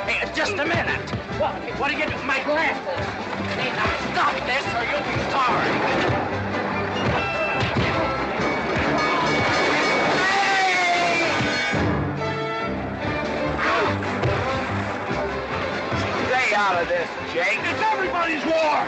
U: Hey, just a minute. What are you doing? My glasses. Hey, now stop this or you'll be sorry.
E: Stay out of this, Jake.
G: It's everybody's war.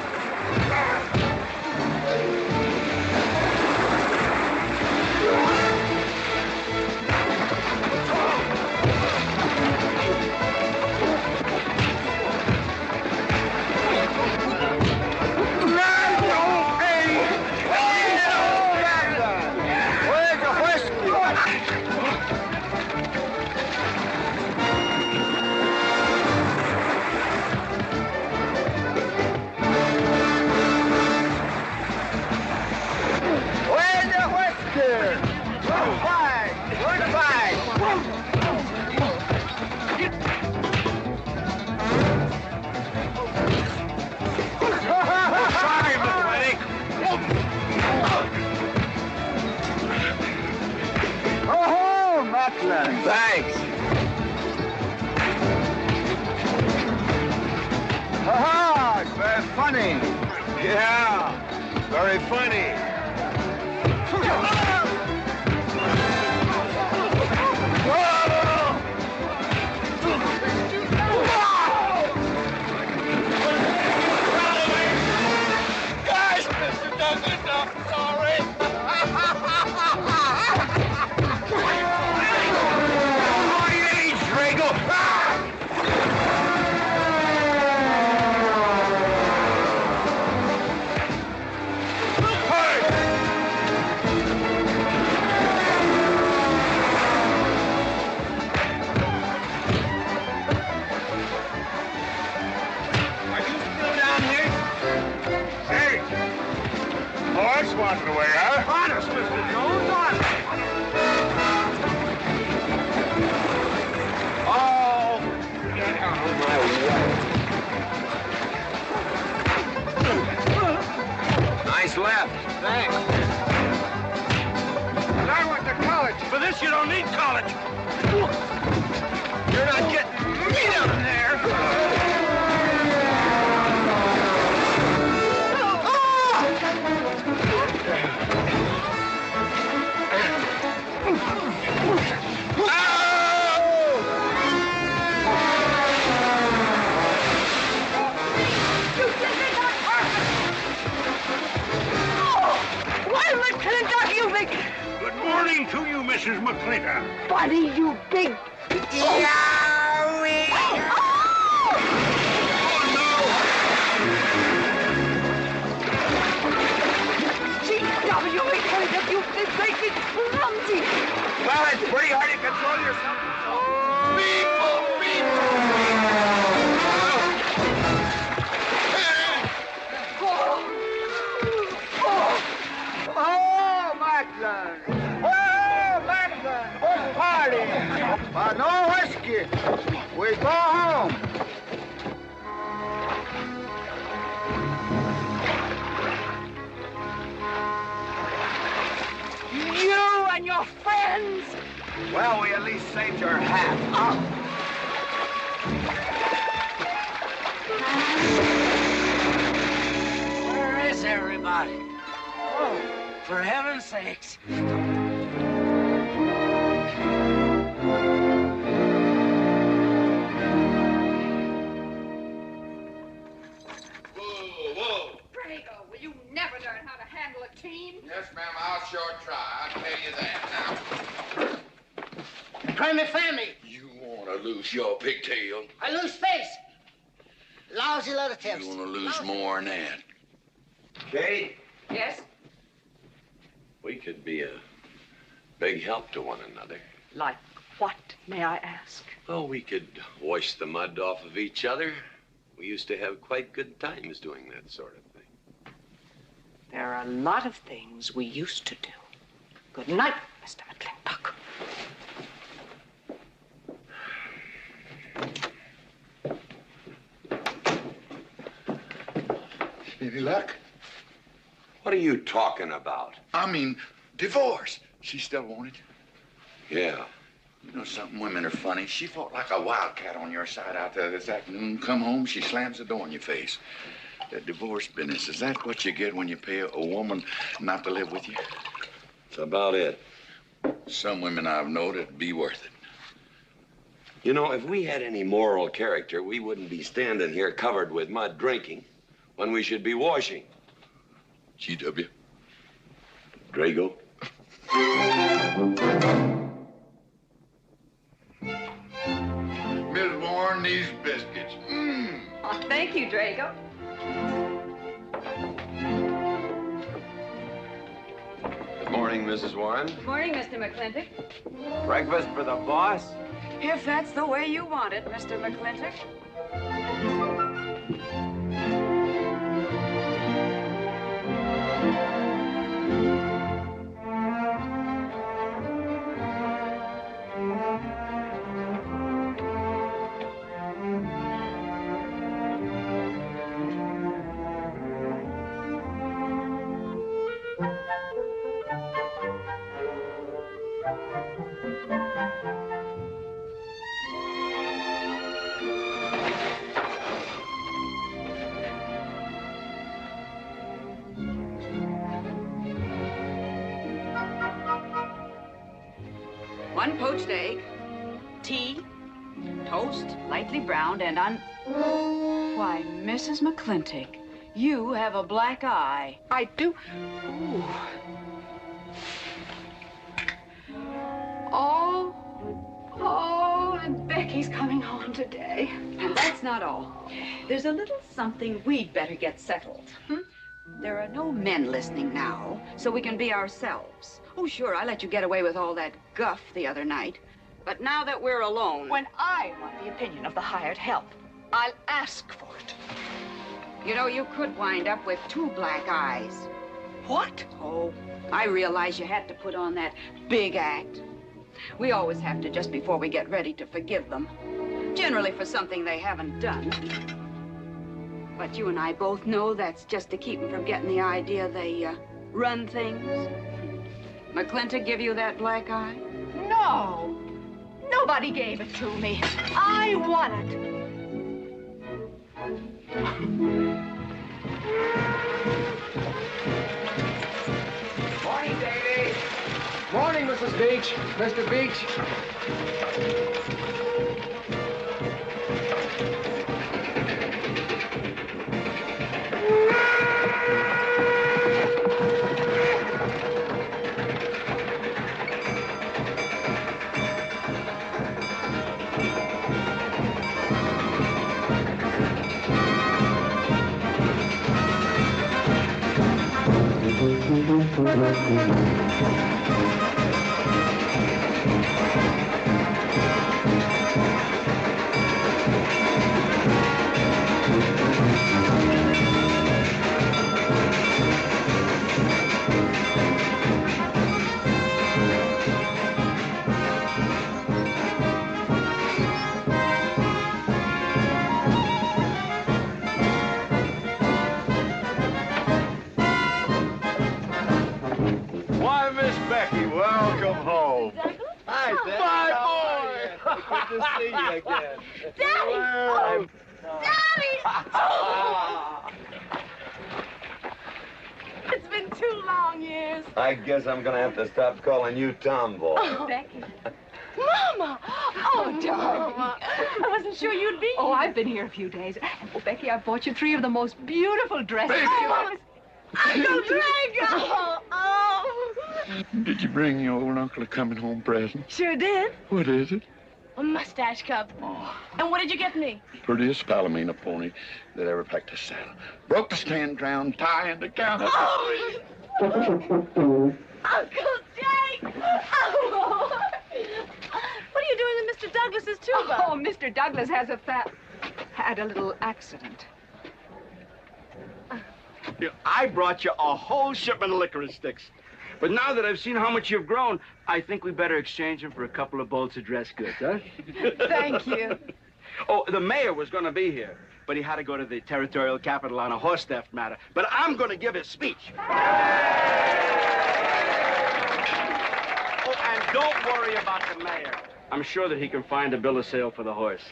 E: Thanks.
Q: Ha-ha! Very funny.
E: Yeah, very funny.
G: Guys, Mr. Douglas, I'm sorry.
B: guess you don't need college. You're not getting me down there.
G: Good morning to you, Mrs. McClintock.
O: Buddy, you big...
G: Yowie!
O: G.W. McClintock, you big bacon clumsy!
B: Well, it's pretty hard to control yourself. People!
T: Oh, Macklin! Oh, Macklin! What's party? No whiskey. We go home.
O: You and your friends!
B: Well, we at least saved your hat.
U: Where is everybody? Oh, for heaven's sakes.
O: Drago, will you never learn how to handle a team?
D: Yes, ma'am, I'll sure try. I'll tell you that now.
T: Try me family.
D: You want to lose your pigtail?
T: I lose face. Lousy lot of tips.
D: You want to lose more than that.
E: Katie,
S: Yes?
E: we could be a big help to one another.
O: Like what, may I ask?
E: Well, we could wash the mud off of each other. We used to have quite good times doing that sort of thing.
O: There are a lot of things we used to do. Good night, Mr. McClintock.
D: Any luck?
E: What are you talking about?
D: I mean, divorce. She still wanted you?
E: Yeah.
D: You know something? Women are funny. She fought like a wildcat on your side out there this afternoon. Come home, she slams the door in your face. That divorce business, is that what you get when you pay a woman not to live with you?
E: That's about it.
D: Some women I've known it'd be worth it.
E: You know, if we had any moral character, we wouldn't be standing here covered with mud drinking when we should be washing.
D: GW.
E: Drago.
D: Miss Warren, these biscuits. Mmm.
S: Oh, thank you, Drago.
E: Good morning, Mrs. Warren.
S: Good morning, Mr. McClintock.
E: Breakfast for the boss?
S: If that's the way you want it, Mr. McClintock. One poached egg, tea, toast, lightly browned, and Why, Mrs. McClintock, you have a black eye.
O: I do. Ooh. Oh, and Becky's coming home today.
S: And that's not all. There's a little something we'd better get settled. There are no men listening now, so we can be ourselves. Oh, sure, I let you get away with all that guff the other night. But now that we're alone...
O: When I want the opinion of the hired help, I'll ask for it.
S: You know, you could wind up with 2 black eyes.
O: What?
S: Oh, I realize you had to put on that big act. We always have to just before we get ready to forgive them. Generally for something they haven't done. But you and I both know that's just to keep them from getting the idea they run things. McClintock give you that black eye?
O: No! No. Nobody gave it to me. I won it.
N: Morning, Davy. Morning, Mrs. Beach. Mr. Beach.
K: Why, Miss Becky, welcome home.
Q: Hi, Dad.
K: My
Q: boy. Good to see you again.
F: Daddy!
K: Well,
F: Daddy! Oh. It's been 2 long years.
E: I guess I'm gonna have to stop calling you Tomboy.
F: Oh, Becky. Mama! Oh, Mama. I wasn't sure you'd be here.
O: Oh, I've been here a few days. Oh, Becky, I bought you 3 of the most beautiful dresses.
F: Uncle Drago! Oh!
K: did you bring your old uncle a coming home present?
F: Sure did.
K: What is it?
F: A mustache cup. And what did you get me?
K: Prettiest Palomino pony that ever packed a saddle. Broke the stand, drowned, tie in the counter.
F: Oh! Uncle Jake! Oh! What are you doing in Mr. Douglas's tuba?
O: Oh, Mr. Douglas had a little accident.
A: I brought you a whole shipment of licorice sticks. But now that I've seen how much you've grown, I think we better exchange them for a couple of bolts of dress goods, huh?
F: Thank you.
A: Oh, the mayor was going to be here, but he had to go to the territorial capital on a horse theft matter. But I'm going to give his speech. Oh, and don't worry about the mayor. I'm sure that he can find a bill of sale for the horse.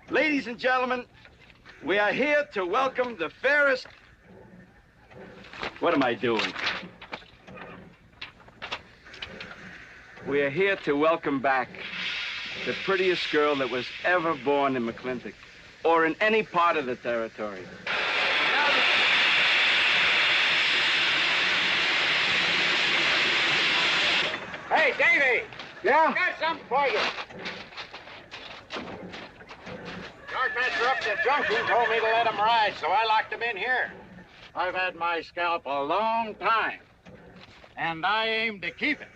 A: Ladies and gentlemen, we are here to welcome the fairest... What am I doing? We are here to welcome back the prettiest girl that was ever born in McClintock, or in any part of the territory.
B: Hey, Davy!
N: Yeah?
B: Got something for you. Yardmaster up at the junction told me to let him ride, so I locked him in here. I've had my scalp a long time, and I aim to keep it.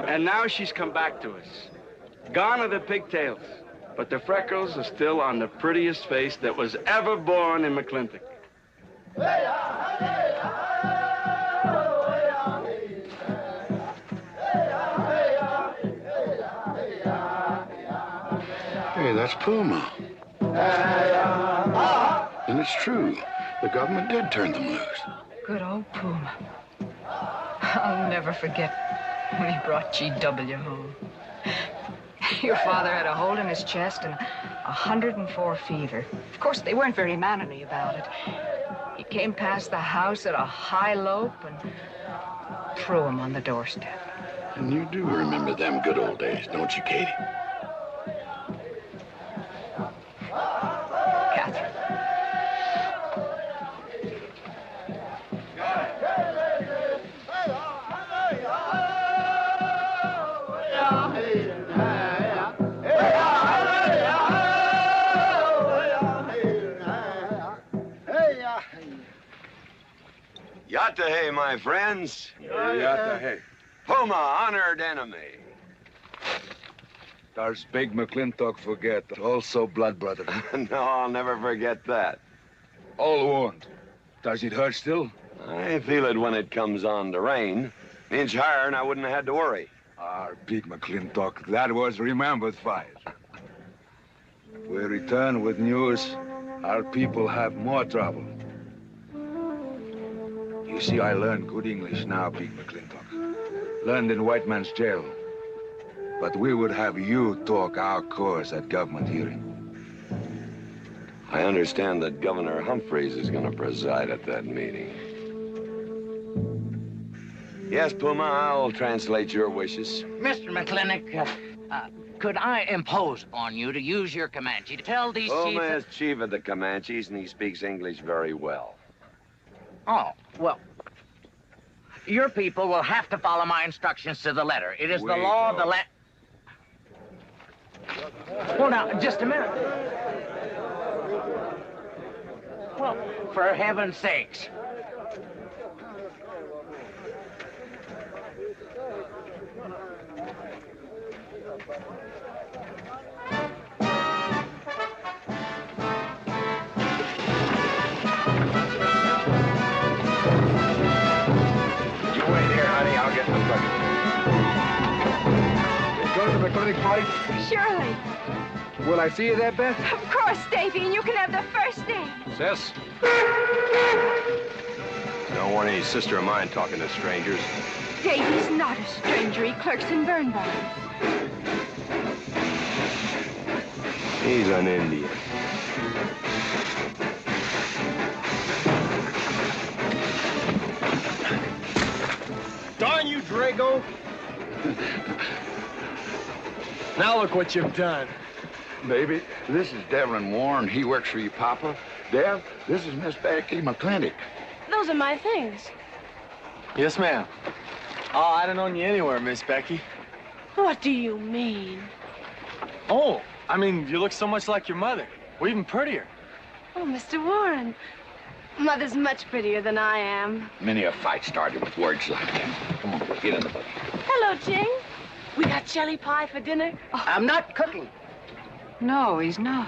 A: And now she's come back to us. Gone are the pigtails, but the freckles are still on the prettiest face that was ever born in McClintock.
D: Hey, that's Puma. And it's true. The government did turn them loose.
O: Good old Puma. I'll never forget when he brought GW home. Your father had a hole in his chest and 104 fever. Of course, they weren't very mannerly about it. He came past the house at a high lope and threw him on the doorstep.
D: And you do remember them good old days, don't you, Katie?
O: Catherine.
E: Yattahe, my friends.
C: Yattahe.
E: Puma, honored enemy.
H: Does Big McClintock forget? Also blood brother.
E: No, I'll never forget that.
H: All wound. Does it hurt still?
E: I feel it when it comes on to rain. An inch higher and I wouldn't have had to worry.
H: Our Big McClintock, that was remembered fight. We return with news. Our people have more trouble. You see, I learned good English now, Big McClintock. Learned in white man's jail. But we would have you talk our course at government hearing.
E: I understand that Governor Humphreys is going to preside at that meeting. Yes, Puma, I'll translate your wishes.
U: Mr. McClintock, could I impose upon you to use your Comanche to tell these
E: Puma
U: chiefs...
E: is chief of the Comanches, and he speaks English very well.
U: Oh, well, your people will have to follow my instructions to the letter. It is the law of the land... Well, now, just a minute. Well, for heaven's sakes.
N: McClintock party?
O: Surely.
N: Will I see you there, Beth?
O: Of course, Davy, and you can have the first name.
B: Sis? Don't want any sister of mine talking to strangers.
O: Davy's not a stranger. He clerks in Birnbaum.
B: He's an Indian.
P: Darn you, Drago! Now look what you've done.
D: Baby, this is Devlin Warren. He works for you, Papa. Dev, this is Miss Becky McClintock.
F: Those are my things.
P: Yes, ma'am. Oh, I'd have known you anywhere, Miss Becky.
F: What do you mean?
P: Oh, I mean, you look so much like your mother. Well, even prettier.
F: Oh, Mr. Warren. Mother's much prettier than I am.
D: Many a fight started with words like that. Come on, get in the boat.
F: Hello, Ching. We got jelly pie for dinner.
T: Oh. I'm not cooking.
O: No, he's not.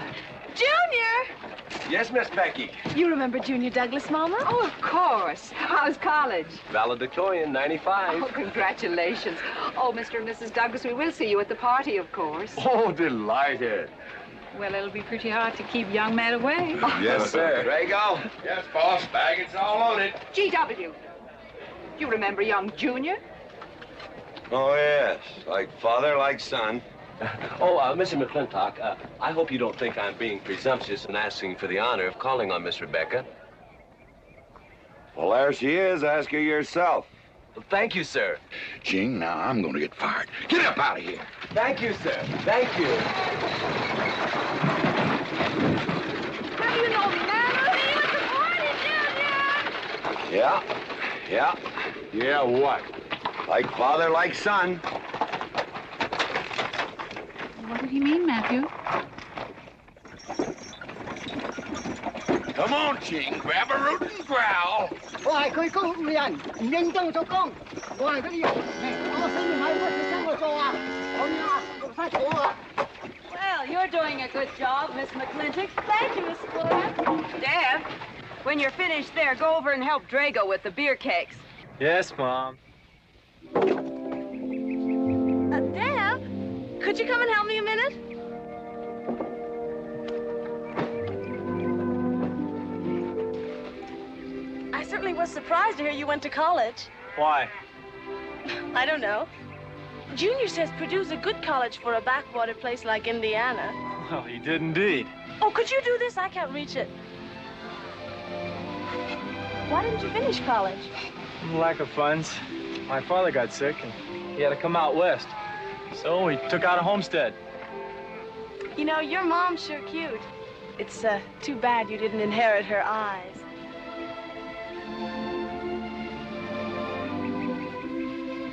F: Junior!
P: Yes, Miss Becky.
F: You remember Junior Douglas, Mama?
O: Oh, of course. How's college?
P: Valedictorian, 95.
O: Oh, congratulations. Oh, Mr. and Mrs. Douglas, we will see you at the party, of course.
P: Oh, delighted.
O: Well, it'll be pretty hard to keep young men away.
E: Yes, sir. Drago?
B: Yes, boss. Baggage all loaded.
O: G.W. You remember young Junior?
E: Oh, yes. Like father, like son.
V: Mr. McClintock, I hope you don't think I'm being presumptuous in asking for the honor of calling on Miss Rebecca.
E: Well, there she is. Ask her yourself.
V: Thank you, sir.
D: Ching, now I'm going to get fired. Get up out of here.
V: Thank you, sir. Thank you.
F: Have you no manners? See you at the party, Junior!
E: Yeah.
B: Yeah, what?
E: Like father, like son.
O: What did he mean, Matthew?
D: Come on, Ching. Grab a root and growl.
T: Well,
F: you're doing a good job, Miss McClintock. Thank you, Miss Flora.
S: Dad, when you're finished there, go over and help Drago with the beer cakes.
P: Yes, Mom.
F: Deb, could you come and help me a minute? I certainly was surprised to hear you went to college.
P: Why?
F: I don't know. Junior says Purdue's a good college for a backwater place like Indiana.
P: Well, he did indeed.
F: Oh, could you do this? I can't reach it. Why didn't you finish college?
P: Lack of funds. My father got sick, and he had to come out west. So we took out a homestead.
F: You know, your mom's sure cute. It's too bad you didn't inherit her eyes.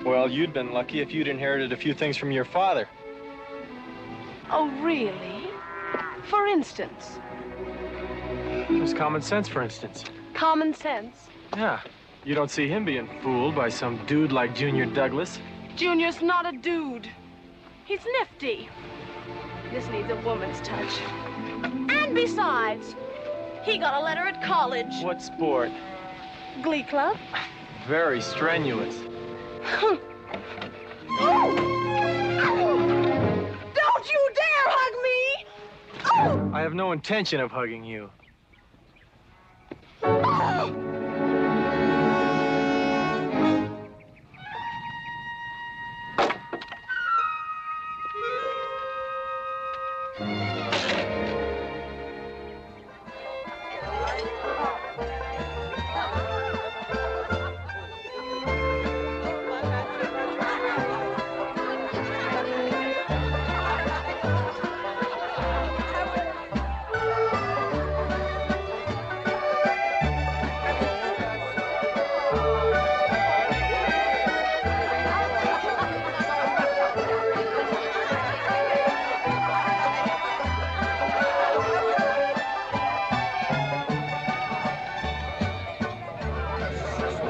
P: Well, you'd been lucky if you'd inherited a few things from your father.
F: Oh, really? For instance?
P: Just common sense, for instance.
F: Common sense?
P: Yeah. You don't see him being fooled by some dude like Junior Douglas.
F: Junior's not a dude. He's nifty. This needs a woman's touch. And besides, he got a letter at college.
P: What sport?
F: Glee club.
P: Very strenuous.
F: Don't you dare hug me!
P: I have no intention of hugging you.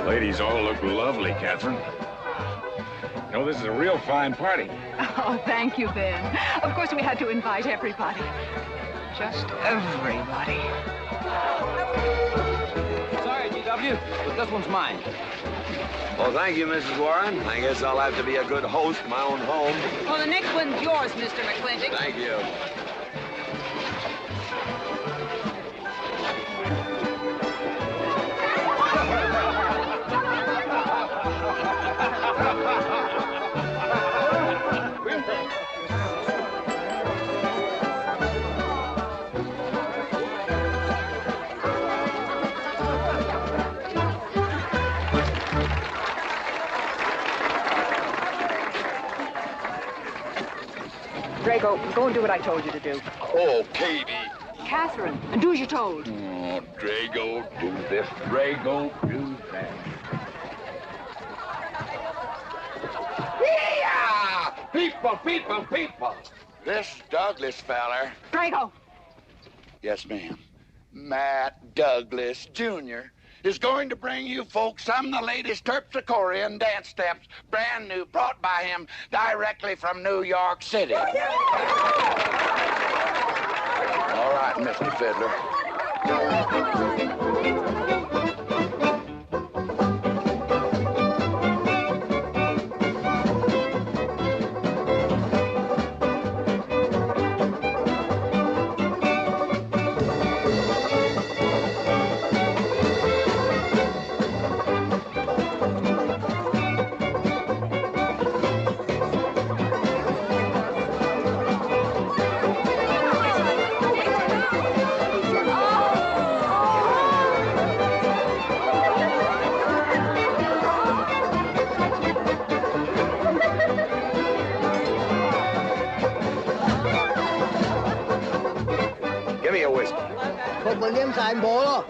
K: Ladies all look lovely, Catherine. You know, this is a real fine party.
O: Oh, thank you, Ben. Of course, we had to invite everybody. Just everybody.
R: Sorry, GW, but this one's mine.
E: Well, thank you, Mrs. Warren. I guess I'll have to be a good host in my own home.
S: Well, the next one's yours, Mr. McClintock.
E: Thank you.
O: Drago, go and do what I told you to do.
D: Oh, Katie.
O: Catherine, and do as you're told.
D: Oh, Drago, do this. Drago, do that. Yeah! People, people, people. This Douglas feller.
O: Drago.
D: Yes, ma'am. Matt Douglas, Jr. is going to bring you folks some of the latest terpsichorean dance steps, brand new, brought by him directly from New York City. All right, Mr. Fiddler.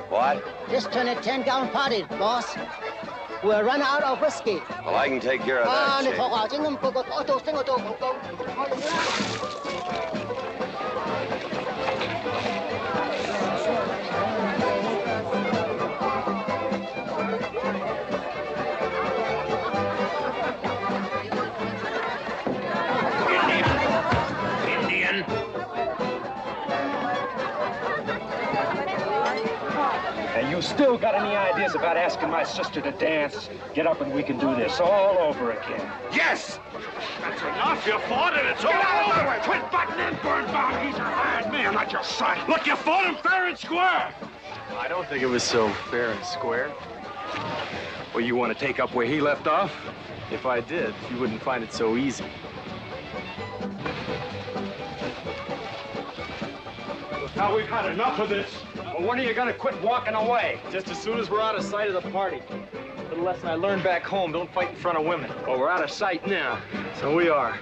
E: What?
T: Just turn a 10-gallon party, boss. We'll run out of whiskey.
E: Well, I can take care of that. Chick.
K: Indian.
J: And you still got any ideas about asking my sister to dance? Get up and we can do this all over again.
K: Yes! That's enough. You fought it. It's all over. Quit butting in, Birnbaum. He's a hired man, not your son. Look, you fought him fair and square.
P: I don't think it was so fair and square.
J: Well, you want to take up where he left off?
P: If I did, you wouldn't find it so easy.
J: Now we've had enough of this. Well, when are you going to quit walking away?
P: Just as soon as we're out of sight of the party. A little lesson I learned back home, don't fight in front of women.
J: Well, we're out of sight now.
P: So we are.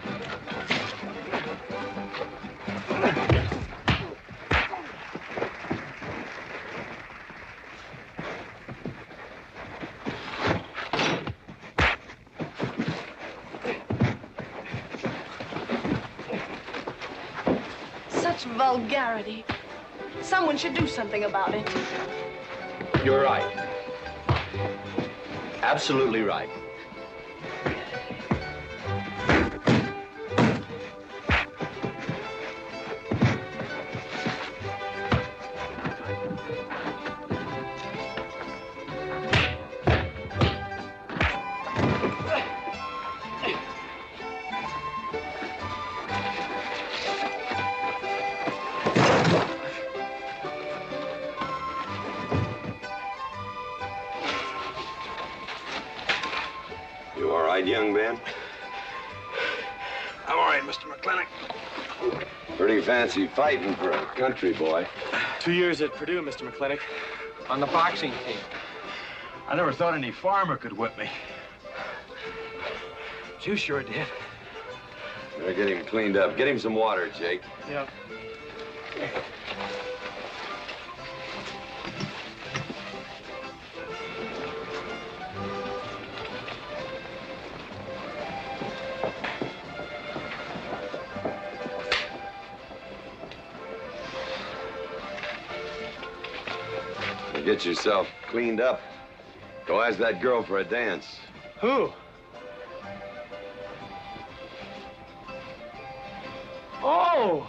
F: Such vulgarity. Someone should do something about it.
V: You're right. Absolutely right.
E: right, young man?
P: I'm all right, Mr. McClintock.
E: Pretty fancy fighting for a country boy.
P: 2 years at Purdue, Mr. McClintock, on the boxing team.
B: I never thought any farmer could whip me.
P: But you sure did.
E: Better get him cleaned up. Get him some water, Jake.
P: Yep.
E: Get yourself cleaned up. Go ask that girl for a dance.
P: Who? Oh!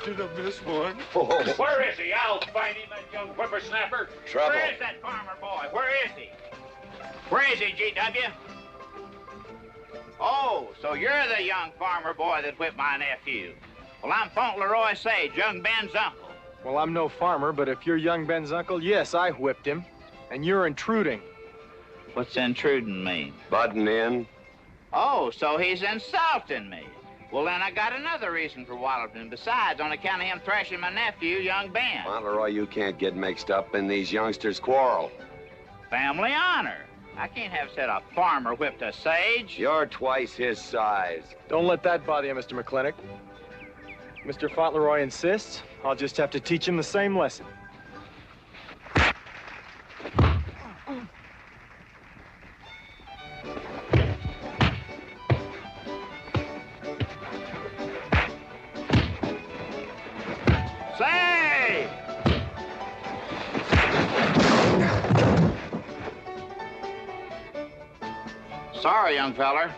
P: Did I miss one?
E: Oh.
K: Where is he? I'll find him, that young whippersnapper.
E: Trouble.
K: Where is that farmer boy? Where is he? Where is he, G.W.? Oh, so you're the young farmer boy that whipped my nephew. Well, I'm Fauntleroy Sage, young Ben's uncle.
P: Well, I'm no farmer, but if you're young Ben's uncle, yes, I whipped him. And you're intruding.
K: What's intruding mean?
E: Butting in.
K: Oh, so he's insulting me. Well, then I got another reason for walloping. Besides, on account of him thrashing my nephew, young Ben.
E: Fauntleroy, you can't get mixed up in these youngsters' quarrel.
K: Family honor. I can't have said a farmer whipped a sage.
E: You're twice his size.
P: Don't let that bother you, Mr. McClintock. Mr. Fauntleroy insists. I'll just have to teach him the same lesson.
K: Say! Sorry, young feller.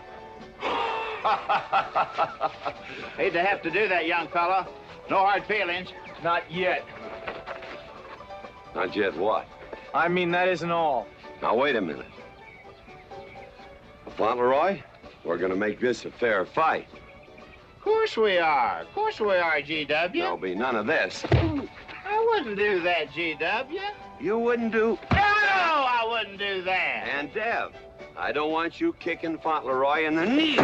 K: Hate to have to do that, young fella. No hard feelings.
P: Not yet.
E: Not yet what?
P: I mean, that isn't all.
E: Now, wait a minute. Fauntleroy, we're gonna make this a fair fight.
K: Of course we are. Of course we are, G.W.
E: There'll be none of this.
K: I wouldn't do that, G.W.
E: You wouldn't do...
K: No, I wouldn't do that.
E: And Dev, I don't want you kicking Fauntleroy in the knee.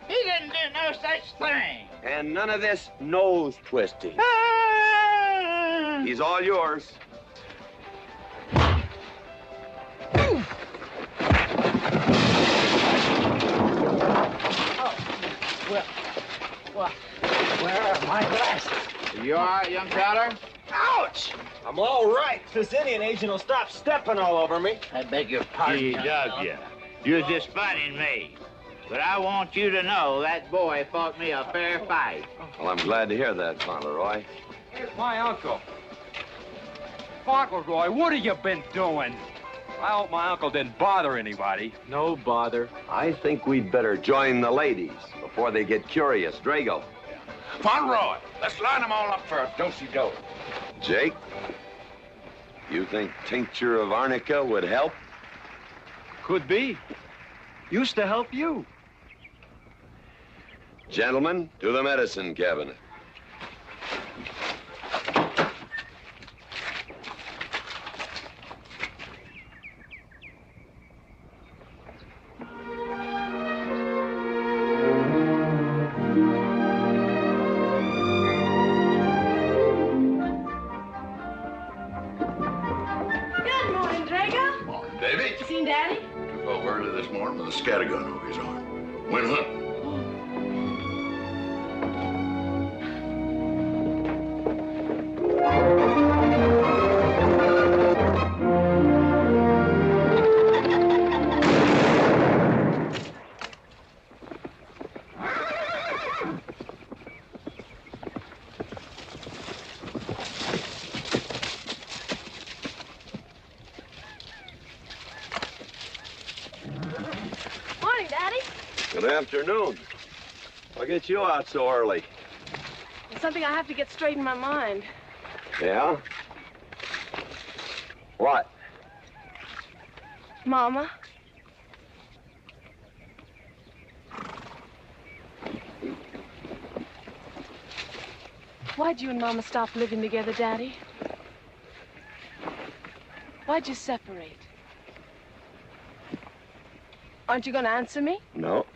K: He didn't do no such thing.
E: And none of this nose twisting. He's all yours.
T: Well, where are my glasses?
K: You all right, young feller?
T: Ouch! I'm all right. This Indian agent will stop stepping all over me.
K: I beg your pardon, G.W. You're just funning me. But I want you to know that boy fought me a fair fight.
E: Well, I'm glad to hear that, Fauntleroy.
J: Here's my uncle. Fauntleroy, what have you been doing? I hope my uncle didn't bother anybody.
P: No bother.
E: I think we'd better join the ladies before they get curious. Drago.
K: Fauntleroy, let's line them all up for a do-si-do.
E: Jake, you think tincture of arnica would help?
J: Could be. Used to help you.
E: Gentlemen, to the medicine cabinet.
F: Good morning, Drago.
D: Morning, Davy.
F: You seen Daddy?
D: Took over early this morning with a scattergun over his arm. Went hunting.
F: Morning, Daddy.
E: Good afternoon. What gets you out so early?
F: It's something I have to get straight in my mind.
E: Yeah? What?
F: Mama. Why'd you and Mama stop living together, Daddy? Why'd you separate? Aren't you going to answer me?
E: No,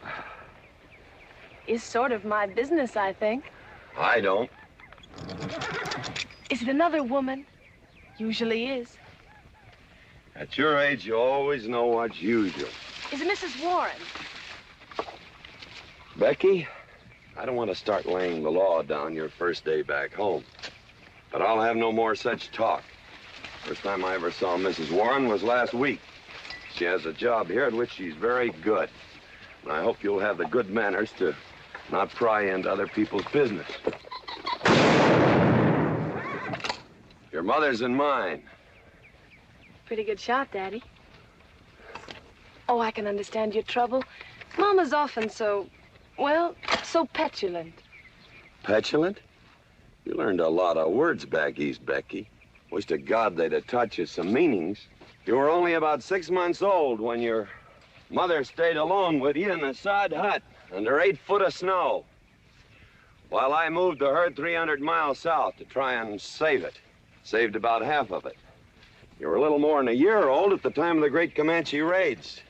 F: It's sort of my business, I think.
E: I don't.
F: Is it another woman? Usually is.
E: At your age, you always know what's usual.
F: Is it Mrs. Warren?
E: Becky, I don't want to start laying the law down your first day back home. But I'll have no more such talk. First time I ever saw Mrs. Warren was last week. She has a job here at which she's very good. And I hope you'll have the good manners to not pry into other people's business. Your mother's and mine.
F: Pretty good shot, Daddy. Oh, I can understand your trouble. Mama's often so, well, so petulant.
E: Petulant? You learned a lot of words back east, Becky. Wish to God they'd have taught you some meanings. You were only about 6 months old when your mother stayed alone with you in a sod hut under 8 foot of snow, while I moved the herd 300 miles south to try and save it. Saved about half of it. You were a little more than a year old at the time of the great Comanche raids.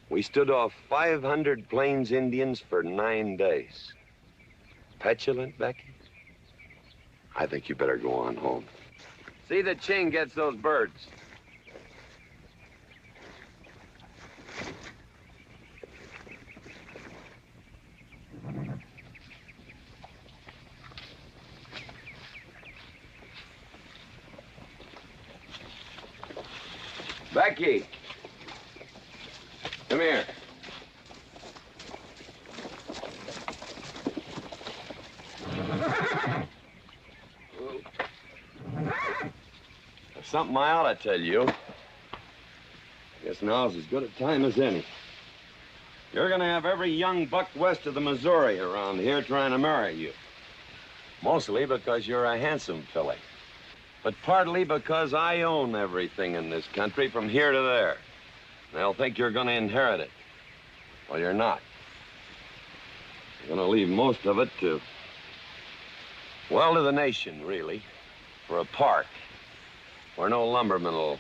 E: We stood off 500 Plains Indians for 9 days. Petulant, Becky? I think you better go on home. See that Ching gets those birds. Becky, come here. There's something I ought to tell you. Guess now's as good a time as any. You're gonna have every young buck west of the Missouri around here trying to marry you. Mostly because you're a handsome filly. But partly because I own everything in this country from here to there. They'll think you're gonna inherit it. Well, you're not. You're gonna leave most of it to, well, to the nation, really. For a park where no lumberman will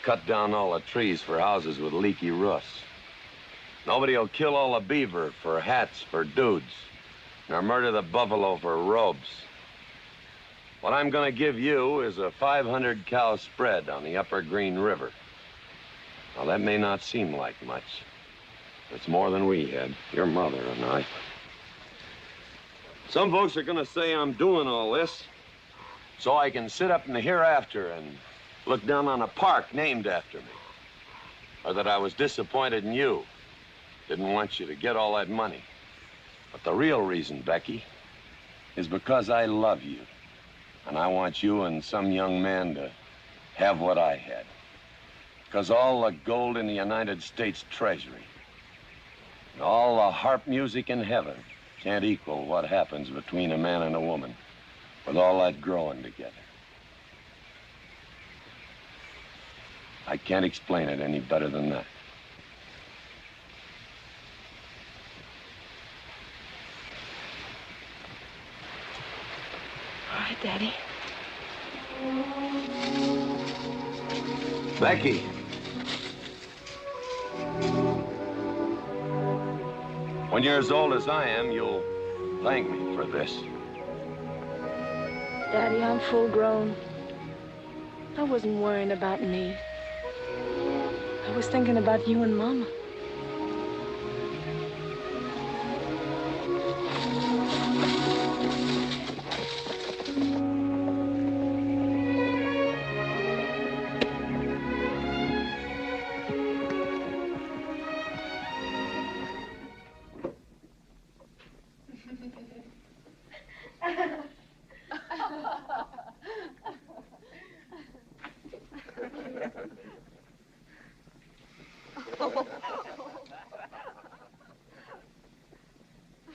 E: cut down all the trees for houses with leaky roofs. Nobody will kill all the beaver for hats for dudes, nor murder the buffalo for robes. What I'm gonna give you is a 500 cow spread on the upper Green River. Now, that may not seem like much. It's more than we had, your mother and I. Some folks are gonna say I'm doing all this so I can sit up in the hereafter and look down on a park named after me. Or that I was disappointed in you. Didn't want you to get all that money. But the real reason, Becky, is because I love you. And I want you and some young man to have what I had. Because all the gold in the United States Treasury and all the harp music in heaven can't equal what happens between a man and a woman with all that growing together. I can't explain it any better than that.
F: All right, Daddy.
E: Becky. When you're as old as I am, you'll thank me for this.
F: Daddy, I'm full grown. I wasn't worrying about me. I was thinking about you and Mama.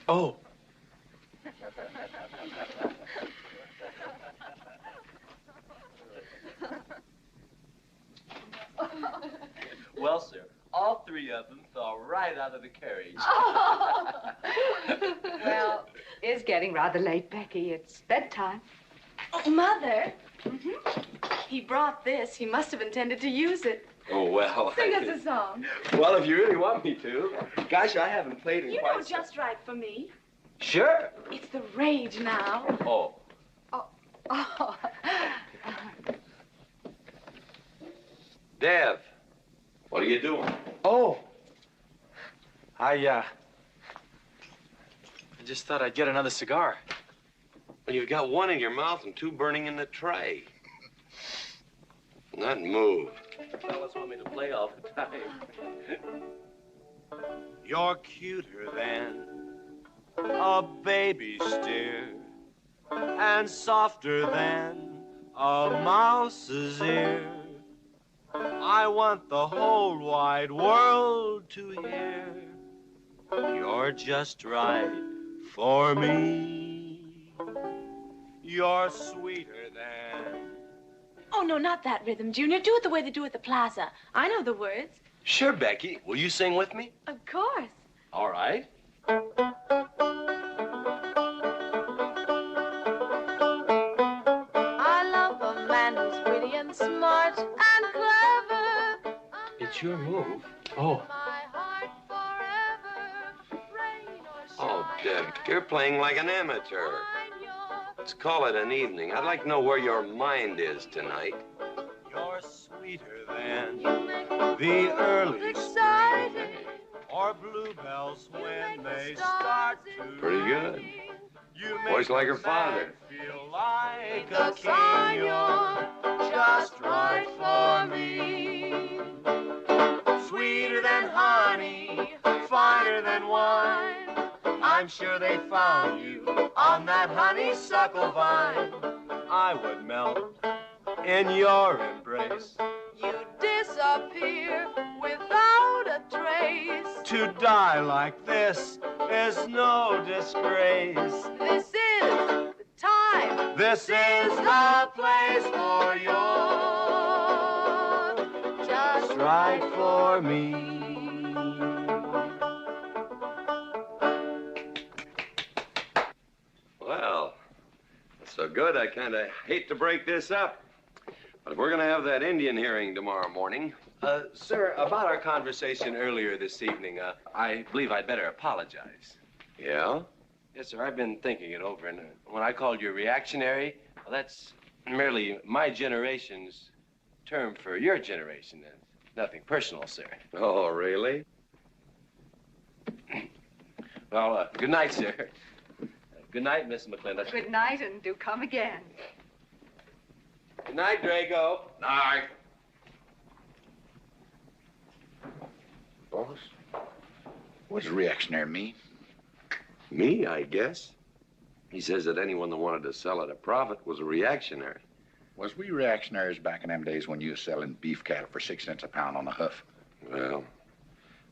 P: Oh.
V: Well, sir, all 3 of them fell right out of the carriage.
O: Well, it's getting rather late, Becky. It's bedtime.
F: Oh, Mother. He brought this. He must have intended to use it.
V: Oh, well.
F: Sing us a song.
V: Well, if you really want me to. Gosh, I haven't played in
F: You
V: quite
F: know just right for me.
V: Sure.
F: It's the rage now.
V: Oh.
F: Oh.
V: Dev, what are you doing?
P: Oh. I just thought I'd get another cigar.
V: Well, you've got one in your mouth and two burning in the tray. Not move. Fellas want me to play all the time. You're cuter than a baby steer and softer than a mouse's ear. I want the whole wide world to hear. You're just right for me. You're sweeter than...
F: Oh, no, not that rhythm, Junior. Do it the way they do at the plaza. I know the words.
V: Sure, Becky. Will you sing with me?
F: Of course.
V: All right.
F: I love a man who's witty and smart and clever.
V: It's your move. Oh. Oh, Deb, you're playing like an amateur. Let's call it an evening. I'd like to know where your mind is tonight. You're sweeter than the early spring or bluebells when they start to pretty good. Voice like her father. Feel like a king, you're just right for me. Sweeter than honey, finer than wine. I'm sure they found you on that honeysuckle vine. I would melt in your embrace.
F: You disappear without a trace.
V: To die like this is no disgrace.
F: This is the time.
V: This is the place for you.
F: Just
V: right for me. Well, so good, I kind of hate to break this up. But if we're going to have that Indian hearing tomorrow morning... sir, about our conversation earlier this evening, I believe I'd better apologize. Yeah? Yes, sir, I've been thinking it over, and when I called you reactionary, well, that's merely my generation's term for your generation. Nothing personal, sir. Oh, really? Well, good night, sir. Good night, Miss McClintock.
O: Good night, and do come again.
V: Good night, Drago. Night.
D: Boss, what does reactionary mean?
V: Me, I guess. He says that anyone that wanted to sell at a profit was a reactionary.
D: Was we reactionaries back in them days when you was selling beef cattle for 6 cents a pound on the hoof?
V: Well,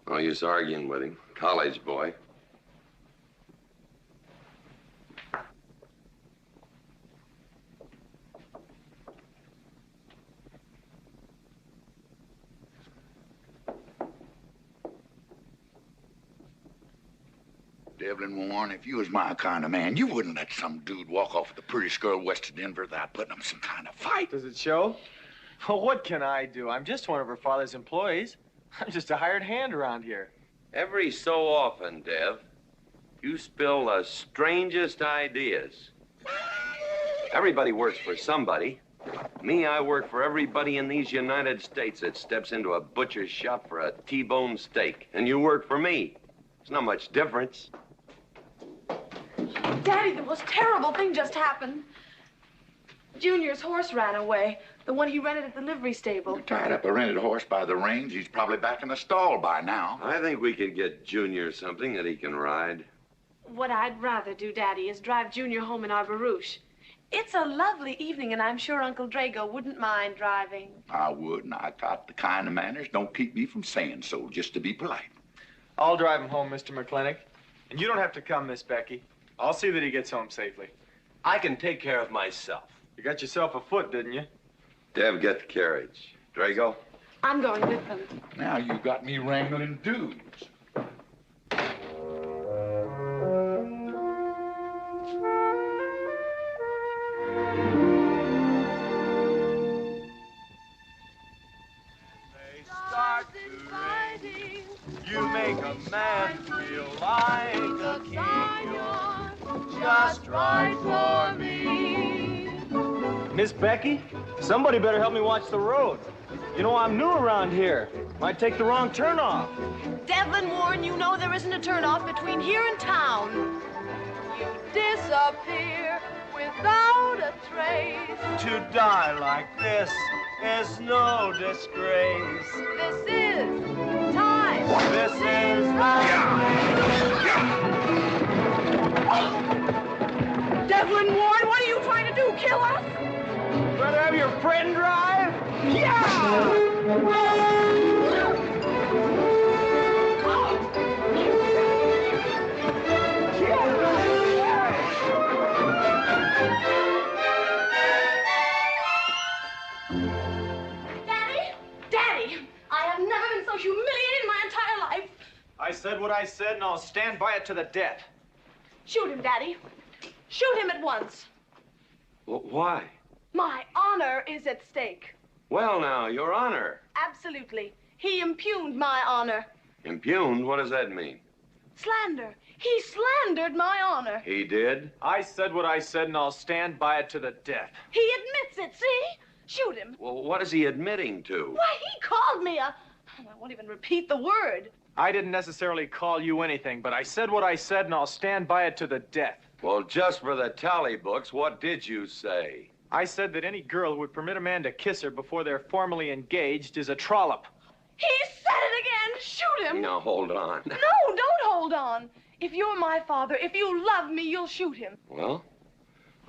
V: no use arguing with him. College boy.
D: Devlin Warren, if you was my kind of man, you wouldn't let some dude walk off with the prettiest girl west of Denver without putting up some kind of fight.
P: Does it show? Well, what can I do? I'm just one of her father's employees. I'm just a hired hand around here.
V: Every so often, Dev, you spill the strangest ideas. Everybody works for somebody. Me, I work for everybody in these United States that steps into a butcher's shop for a T-bone steak. And you work for me. There's not much difference.
F: Daddy, the most terrible thing just happened. Junior's horse ran away. The one he rented at the livery stable.
D: Tied up a rented horse by the reins. He's probably back in the stall by now.
V: I think we could get Junior something that he can ride.
F: What I'd rather do, Daddy, is drive Junior home in our barouche. It's a lovely evening, and I'm sure Uncle Drago wouldn't mind driving.
D: I would, and I got the kind of manners don't keep me from saying so, just to be polite.
P: I'll drive him home, Mr. McClintock. And you don't have to come, Miss Becky. I'll see that he gets home safely.
V: I can take care of myself.
P: You got yourself a foot, didn't you?
V: Dev, get the carriage. Drago?
F: I'm going with them.
D: Now you got me wrangling dudes.
I: fight for me.
P: Miss Becky, somebody better help me watch the road. You know, I'm new around here. Might take the wrong turnoff.
F: Devlin Warren, you know there isn't a turnoff between here and town. You disappear without a trace.
I: To die like this is no disgrace.
F: This is time.
I: This is
F: Devlin Warren, what are you trying to do? Kill us?
I: Rather have your friend drive?
F: Daddy, I have never been so humiliated in my entire life.
P: I said what I said, and I'll stand by it to the death.
F: Shoot him, Daddy. Shoot him at once.
V: Why?
F: My honor is at stake.
V: Well, now, Your Honor.
F: Absolutely. He impugned my honor.
V: Impugned? What does that mean?
F: Slander. He slandered my honor.
V: He did?
P: I said what I said, and I'll stand by it to the death.
F: He admits it, see? Shoot him.
V: Well, what is he admitting to?
F: Why, he called me a... I won't even repeat the word.
P: I didn't necessarily call you anything, but I said what I said, and I'll stand by it to the death.
V: Well, just for the tally books, what did you say?
P: I said that any girl who would permit a man to kiss her before they're formally engaged is a trollop.
F: He said it again. Shoot him.
V: Now, hold on.
F: No, don't hold on. If you're my father, if you love me, you'll shoot him.
V: Well,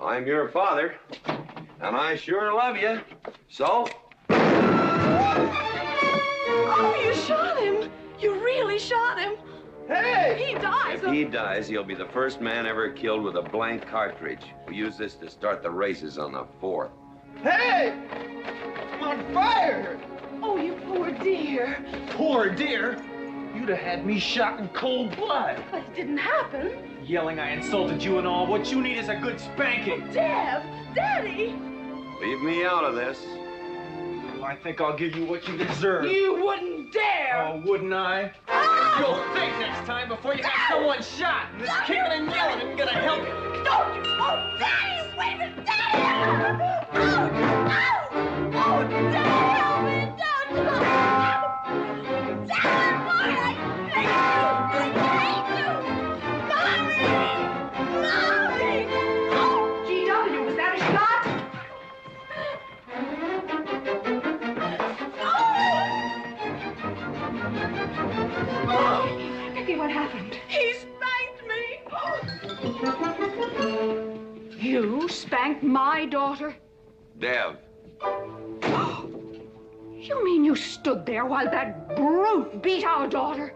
V: I'm your father, and I sure love you. So?
F: Oh, you shot him. You really shot him.
I: Hey!
F: He dies.
V: If he dies, he'll be the first man ever killed with a blank cartridge. We use this to start the races on the 4th.
I: Hey! I'm on fire!
F: Oh, you poor dear.
P: Poor dear? You'd have had me shot in cold blood.
F: But it didn't happen.
P: Yelling I insulted you and all. What you need is a good spanking.
F: Dev! Daddy!
V: Leave me out of this.
P: Well, I think I'll give you what you deserve.
F: You wouldn't dare!
P: Oh, wouldn't I? You'll think next time before you have someone shot. And this kicking and yelling isn't gonna help you.
F: Don't you! Oh, Daddy! Wait a minute! Daddy! Oh, oh, Daddy! Help me! Don't! Daddy, boy! I hate you! Mommy! Mommy! Oh, G.W., was that a shot? Oh!
O: Becky, what happened?
F: He spanked me!
O: You spanked my daughter?
V: Dev.
O: You mean you stood there while that brute beat our daughter?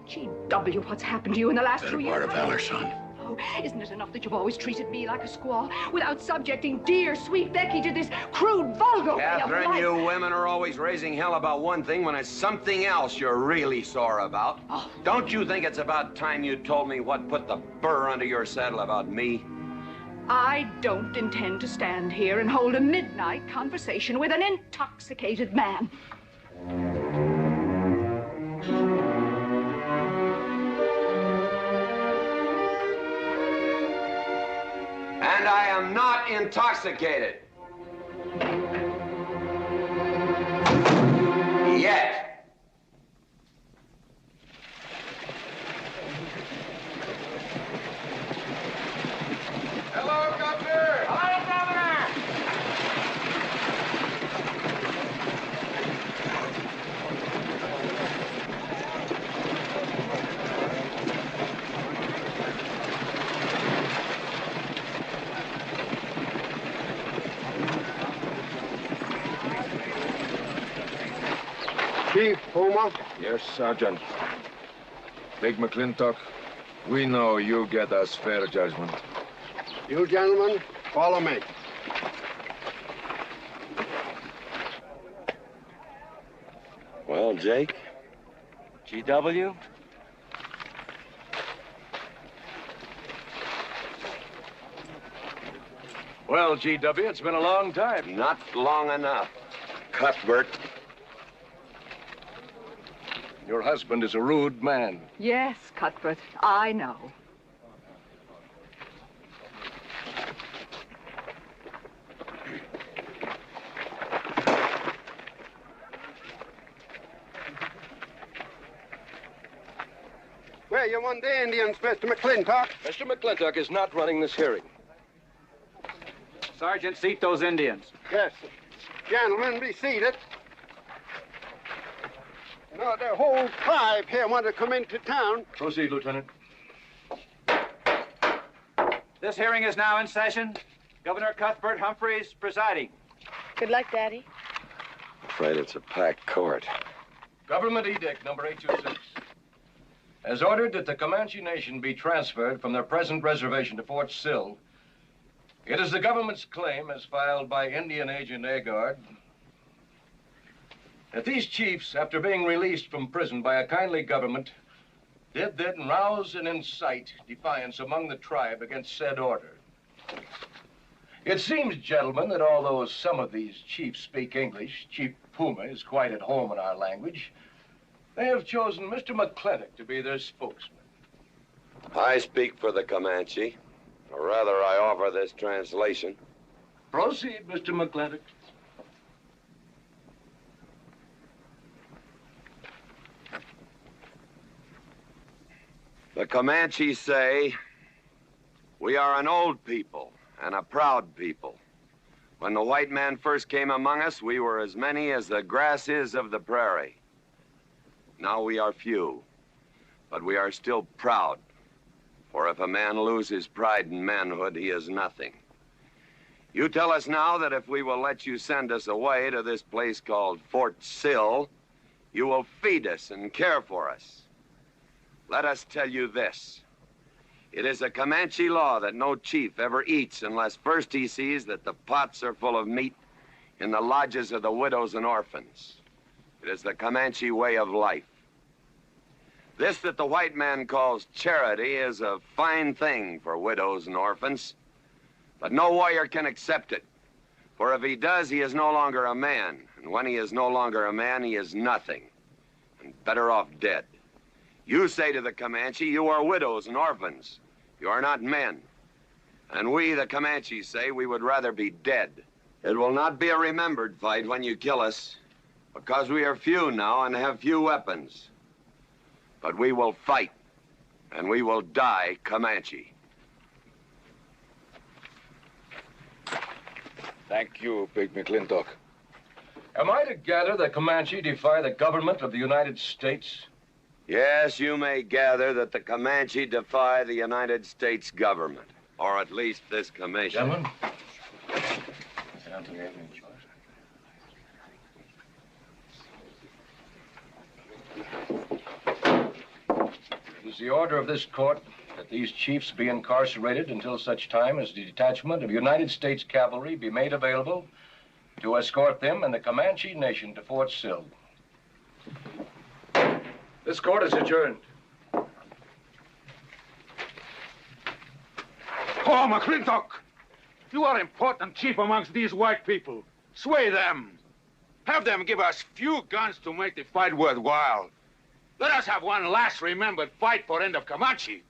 O: G.W., what's happened to you in the last 2 years?
D: Part of valor, son.
O: Oh, isn't it enough that you've always treated me like a squaw without subjecting dear, sweet Becky to this crude, vulgar way of
V: Catherine,
O: life?
V: you women are always raising hell about one thing when it's something else you're really sore about.
O: Oh.
V: Don't you think it's about time you told me what put the burr under your saddle about me?
O: I don't intend to stand here and hold a midnight conversation with an intoxicated man.
V: And I am not intoxicated. Yet.
I: Hello, Governor!
V: Hello, Governor!
H: Chief Puma? Yes, Sergeant. Big McClintock, we know you get us fair judgment.
N: You gentlemen, follow me.
V: Well, Jake?
A: GW?
V: Well, GW, it's been a long time. Not long enough.
H: Cuthbert. Your husband is a rude man.
O: Yes, Cuthbert, I know.
N: you want the Indians, Mr. McClintock?
J: Mr. McClintock is not running this hearing.
K: Sergeant, seat those Indians.
N: Yes, sir. Gentlemen, be seated. You know, the whole tribe here want to come into town.
J: Proceed, Lieutenant.
K: This hearing is now in session. Governor Cuthbert Humphreys presiding.
F: Good luck, Daddy.
E: Afraid it's a packed court.
J: Government Edict number 826 has ordered that the Comanche Nation be transferred from their present reservation to Fort Sill. It is the government's claim, as filed by Indian Agent Agard, that these chiefs, after being released from prison by a kindly government, did then rouse and incite defiance among the tribe against said order. It seems, gentlemen, that although some of these chiefs speak English, Chief Puma is quite at home in our language, they have chosen Mr. McClintock to be their spokesman.
E: I speak for the Comanche, or rather I offer this translation.
J: Proceed, Mr. McClintock.
E: The Comanche say, we are an old people and a proud people. When the white man first came among us, we were as many as the grass is of the prairie. Now we are few, but we are still proud. For if a man loses pride in manhood, he is nothing. You tell us now that if we will let you send us away to this place called Fort Sill, you will feed us and care for us. Let us tell you this. It is a Comanche law that no chief ever eats unless first he sees that the pots are full of meat in the lodges of the widows and orphans. It is the Comanche way of life. This that the white man calls charity is a fine thing for widows and orphans, but no warrior can accept it. For if he does, he is no longer a man, and when he is no longer a man, he is nothing, and better off dead. You say to the Comanche, you are widows and orphans. You are not men. And we, the Comanche, say we would rather be dead. It will not be a remembered fight when you kill us, because we are few now and have few weapons. But we will fight, and we will die Comanche.
H: Thank you, Big McClintock.
J: Am I to gather that Comanche defy the government of the United States?
E: Yes, you may gather that the Comanche defy the United States government, or at least this commission.
J: Gentlemen, sit down to the evening chores. It is the order of this court that these chiefs be incarcerated until such time as the detachment of United States cavalry be made available to escort them and the Comanche Nation to Fort Sill. This court is adjourned.
K: Oh, McClintock! You are important chief amongst these white people. Sway them. Have them give us few guns to make the fight worthwhile. Let us have one last remembered fight for end of Comanche.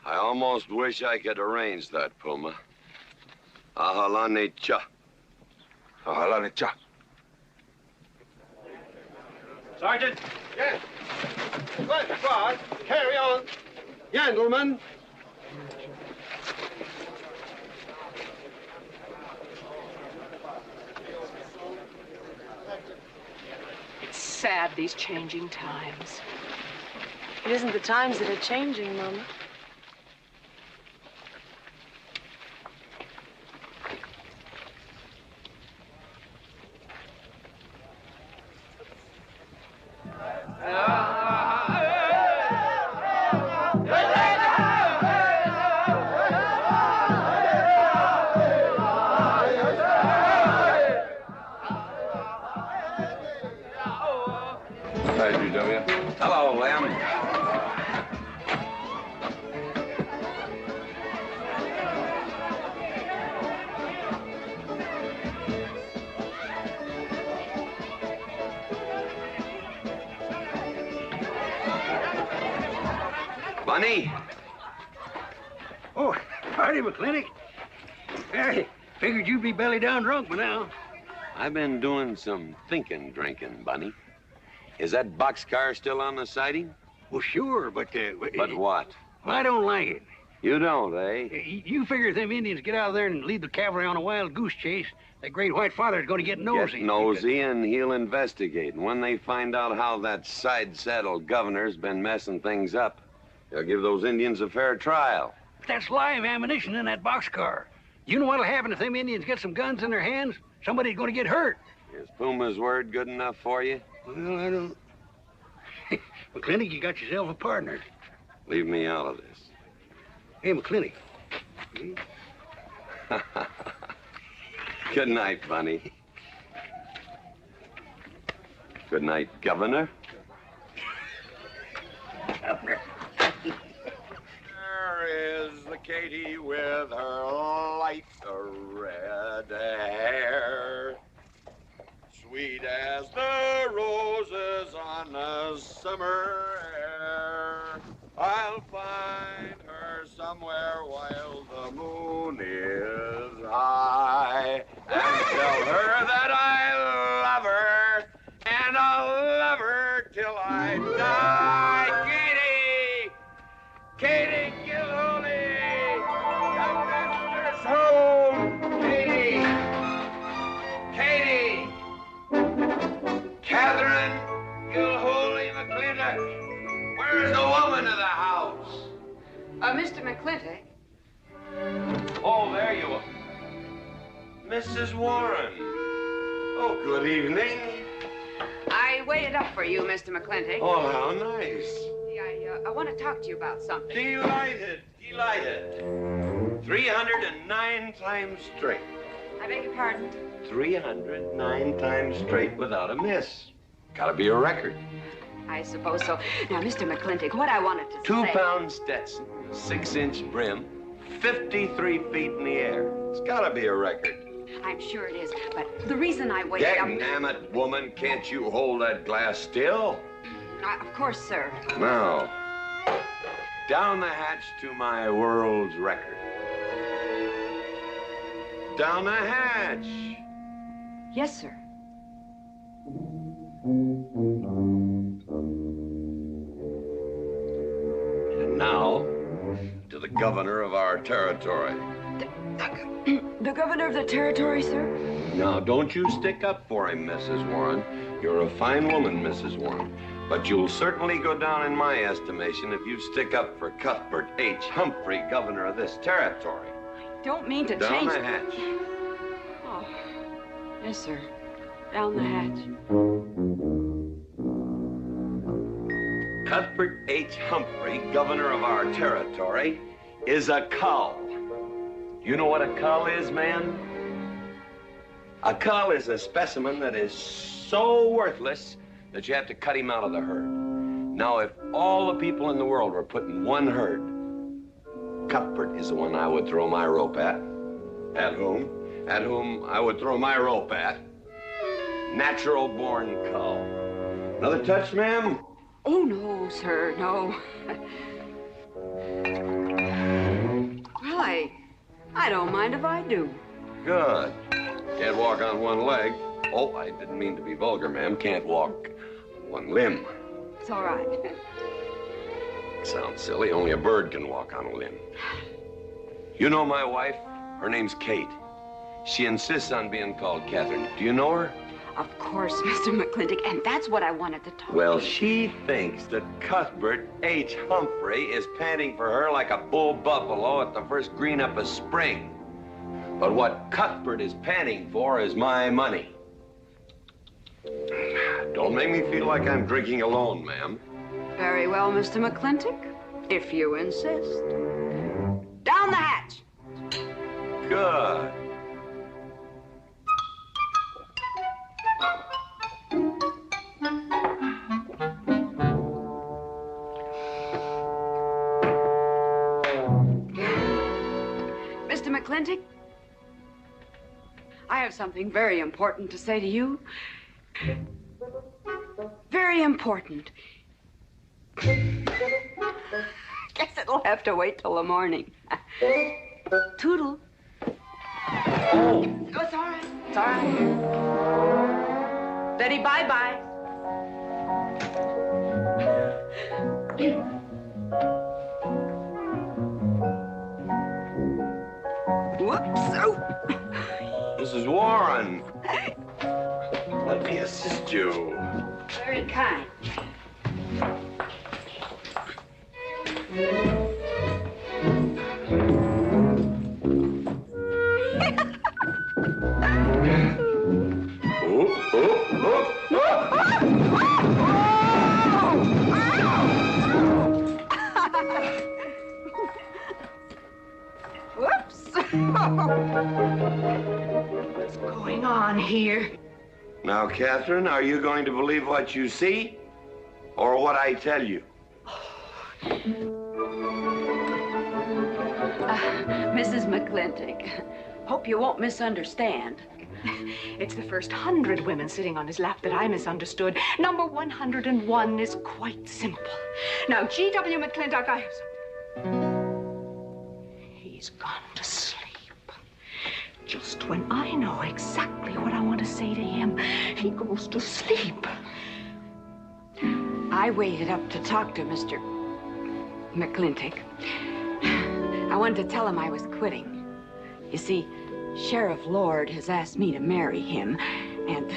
E: I almost wish I could arrange that, Puma. Ahalani cha.
K: Ahalani cha.
N: Sergeant? Yes. Good, God. Carry on. Gentlemen.
O: It's sad, these changing times.
F: It isn't the times that are changing, Mama.
E: Hello, Lem. Bunny?
L: Oh, howdy, McClintock. Hey, figured you'd be belly down drunk by now.
E: I've been doing some drinking, Bunny. Is that boxcar still on the siding?
L: Well, sure, but...
E: But what?
L: Well, I don't like it.
E: You don't, eh?
L: You figure if them Indians get out there and lead the cavalry on a wild goose chase, that great white father's going to get nosy.
E: Get nosy, and he'll investigate. And when they find out how that side-saddled governor's been messing things up, they'll give those Indians a fair trial.
L: That's live ammunition in that boxcar. You know what'll happen if them Indians get some guns in their hands? Somebody's going to get hurt.
E: Is Puma's word good enough for you?
L: Well, I don't... McClintock, you got yourself a partner.
E: Leave me out of this.
L: Hey, McClintock.
E: Good night, Bunny. Good night, Governor.
D: There is the Katie with her light red hair, sweet as the roses on a summer air. I'll find her somewhere while the moon is high and tell her that I love her, and I'll love her till I die. Katie Gilhooly, young master's home. Katie, Catherine Gilhooly McClintock. Where's the woman of the house?
S: Mr. McClintock.
V: Oh, there you are. Mrs. Warren. Oh, good evening.
S: I waited up for you, Mr. McClintock.
V: Oh, how nice.
S: I want to talk to you about something.
V: Delighted, delighted. 309 times straight.
S: I beg your pardon?
V: 309 times straight without a miss. Gotta be a record.
S: I suppose so. Now, Mr. McClintock, what I wanted to say...
V: 2-pound Stetson, 6-inch brim, 53 feet in the air. It's gotta be a record.
S: I'm sure it is, but the reason I waited up...
V: Dagnammit, woman, can't you hold that glass still?
S: Of course, sir.
V: Now, down the hatch to my world's record. Down the hatch.
S: Yes, sir.
V: And now, to the governor of our territory.
S: The governor of the territory, sir?
V: Now, don't you stick up for him, Mrs. Warren. You're a fine woman, Mrs. Warren. But you'll certainly go down in my estimation if you stick up for Cuthbert H. Humphrey, governor of this territory.
S: I don't mean to
V: Down
S: change...
V: the hatch.
S: Oh, yes, sir. Down the hatch.
V: Cuthbert H. Humphrey, governor of our territory, is a cull. You know what a cull is, man? A cull is a specimen that is so worthless that you have to cut him out of the herd. Now, if all the people in the world were put in one herd, Cuthbert is the one I would throw my rope at. At whom I would throw my rope at. Natural-born cull. Another touch, ma'am?
S: Oh, no, sir, no. Well, I don't mind if I do.
V: Good. Can't walk on one leg. Oh, I didn't mean to be vulgar, ma'am. Can't walk one limb.
S: It's all right.
V: Sounds silly. Only a bird can walk on a limb. You know my wife? Her name's Kate. She insists on being called Catherine. Do you know her?
S: Of course, Mr. McClintock, and that's what I wanted to talk
V: Well,
S: to you.
V: she thinks that Cuthbert H. Humphrey is panting for her like a bull buffalo at the first green up of spring. But what Cuthbert is panting for is my money. Don't make me feel like I'm drinking alone, ma'am.
S: Very well, Mr. McClintock, if you insist. Down the hatch.
V: Good.
S: Mr. McClintock, I have something very important to say to you. Very important. Guess it'll have to wait till the morning. Toodle. Oh, it's all right. It's all right. Betty, bye-bye. Whoops. Oh.
V: Mrs. Warren. Let me assist you.
S: Very kind.
O: Whoops. What's going on here?
V: Now, Catherine, are you going to believe what you see or what I tell you?
S: Mrs. McClintock, hope you won't misunderstand.
O: It's the first 100 women sitting on his lap that I misunderstood. Number 101 is quite simple. Now, G.W. McClintock, I have He's gone to sleep. Just when I know exactly what I want to say to him, he goes to sleep.
S: I waited up to talk to Mr. McClintock. I wanted to tell him I was quitting. You see, Sheriff Lord has asked me to marry him, and...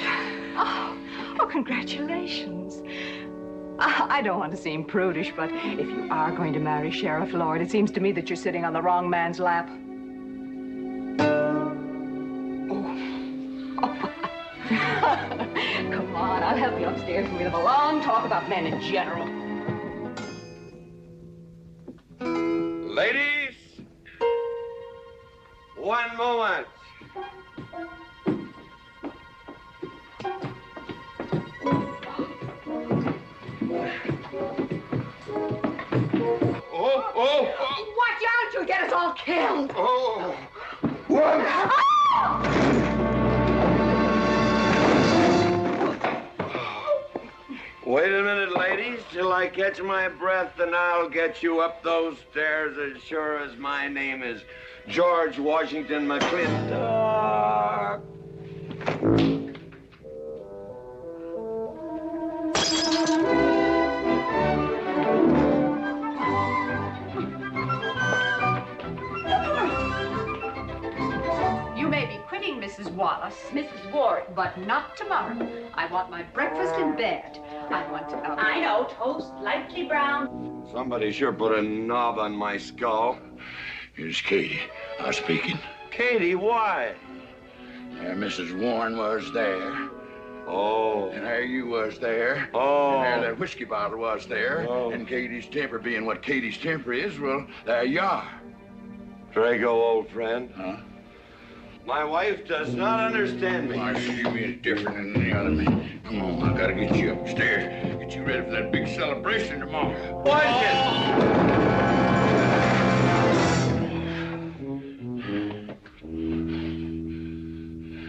O: Oh, congratulations. I don't want to seem prudish, but if you are going to marry Sheriff Lord, it seems to me that you're sitting on the wrong man's lap. Come on, I'll help you upstairs and we'll have a long talk about men in general.
V: Ladies, one moment.
O: Oh! Watch out, you'll get us all killed!
V: Oh!
O: What?
V: Wait a minute, ladies, till I catch my breath, and I'll get you up those stairs as sure as my name is George Washington McClintock.
O: You may be quitting, Mrs. Wallace. Mrs. Ward. But not tomorrow. I want my breakfast in bed. I want to...
U: I know, toast, lightly brown.
V: Somebody sure put a knob on my skull.
D: Here's Katie. I was speaking.
V: Katie, why?
D: There Mrs. Warren was there.
V: Oh.
D: And there you was there.
V: Oh.
D: And there that whiskey bottle was there.
V: Oh.
D: And Katie's temper being what Katie's temper is, well, there you are.
V: Drago, old friend.
D: Huh?
V: My wife does not understand me.
D: Why, she ain't different than any other man. Come on, I gotta get you upstairs. Get you ready for that big celebration tomorrow.
V: What?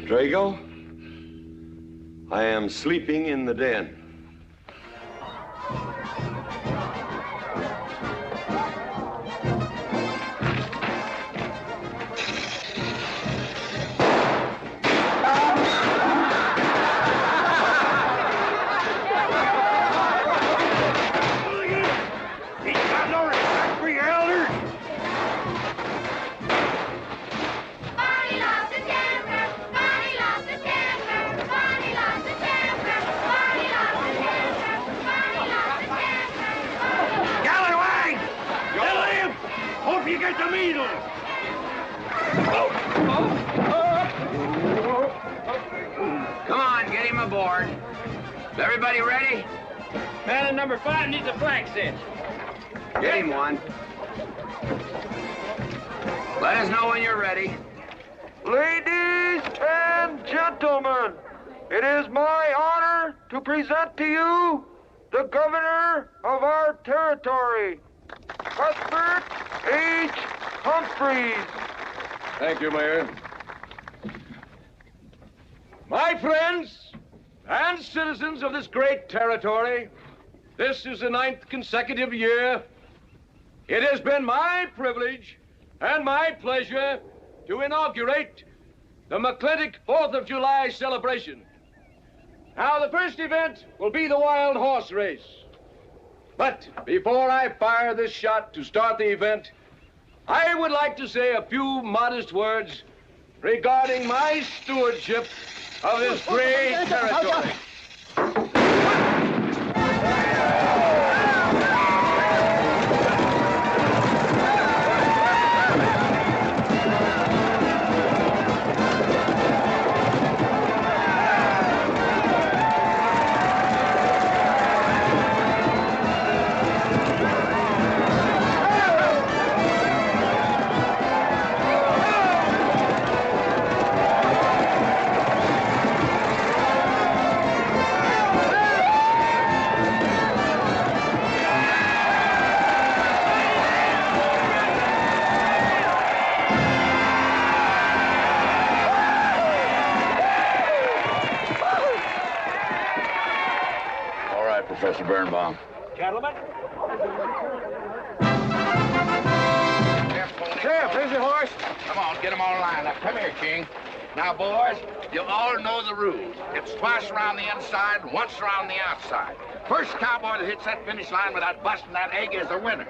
V: Drago, I am sleeping in the den.
U: Come on, get him aboard. Is everybody ready?
P: Man in number 5 needs a flank cinch.
U: Get him one. Let us know when you're ready.
V: Ladies and gentlemen, it is my honor to present to you the governor of our territory, Cuthbert H. Humphreys.
J: Thank you, Mayor. My friends and citizens of this great territory, this is the 9th consecutive year. It has been my privilege and my pleasure to inaugurate the McClintock 4th of July celebration. Now, the first event will be the wild horse race. But before I fire this shot to start the event, I would like to say a few modest words regarding my stewardship of this great territory.
D: Professor Birnbaum.
J: Gentlemen.
K: Sheriff, here's your horse. Come on, get them all lined up. Come here, King. Now, boys, you all know the rules. It's twice around the inside, once around the outside. First cowboy that hits that finish line without busting that egg is the winner.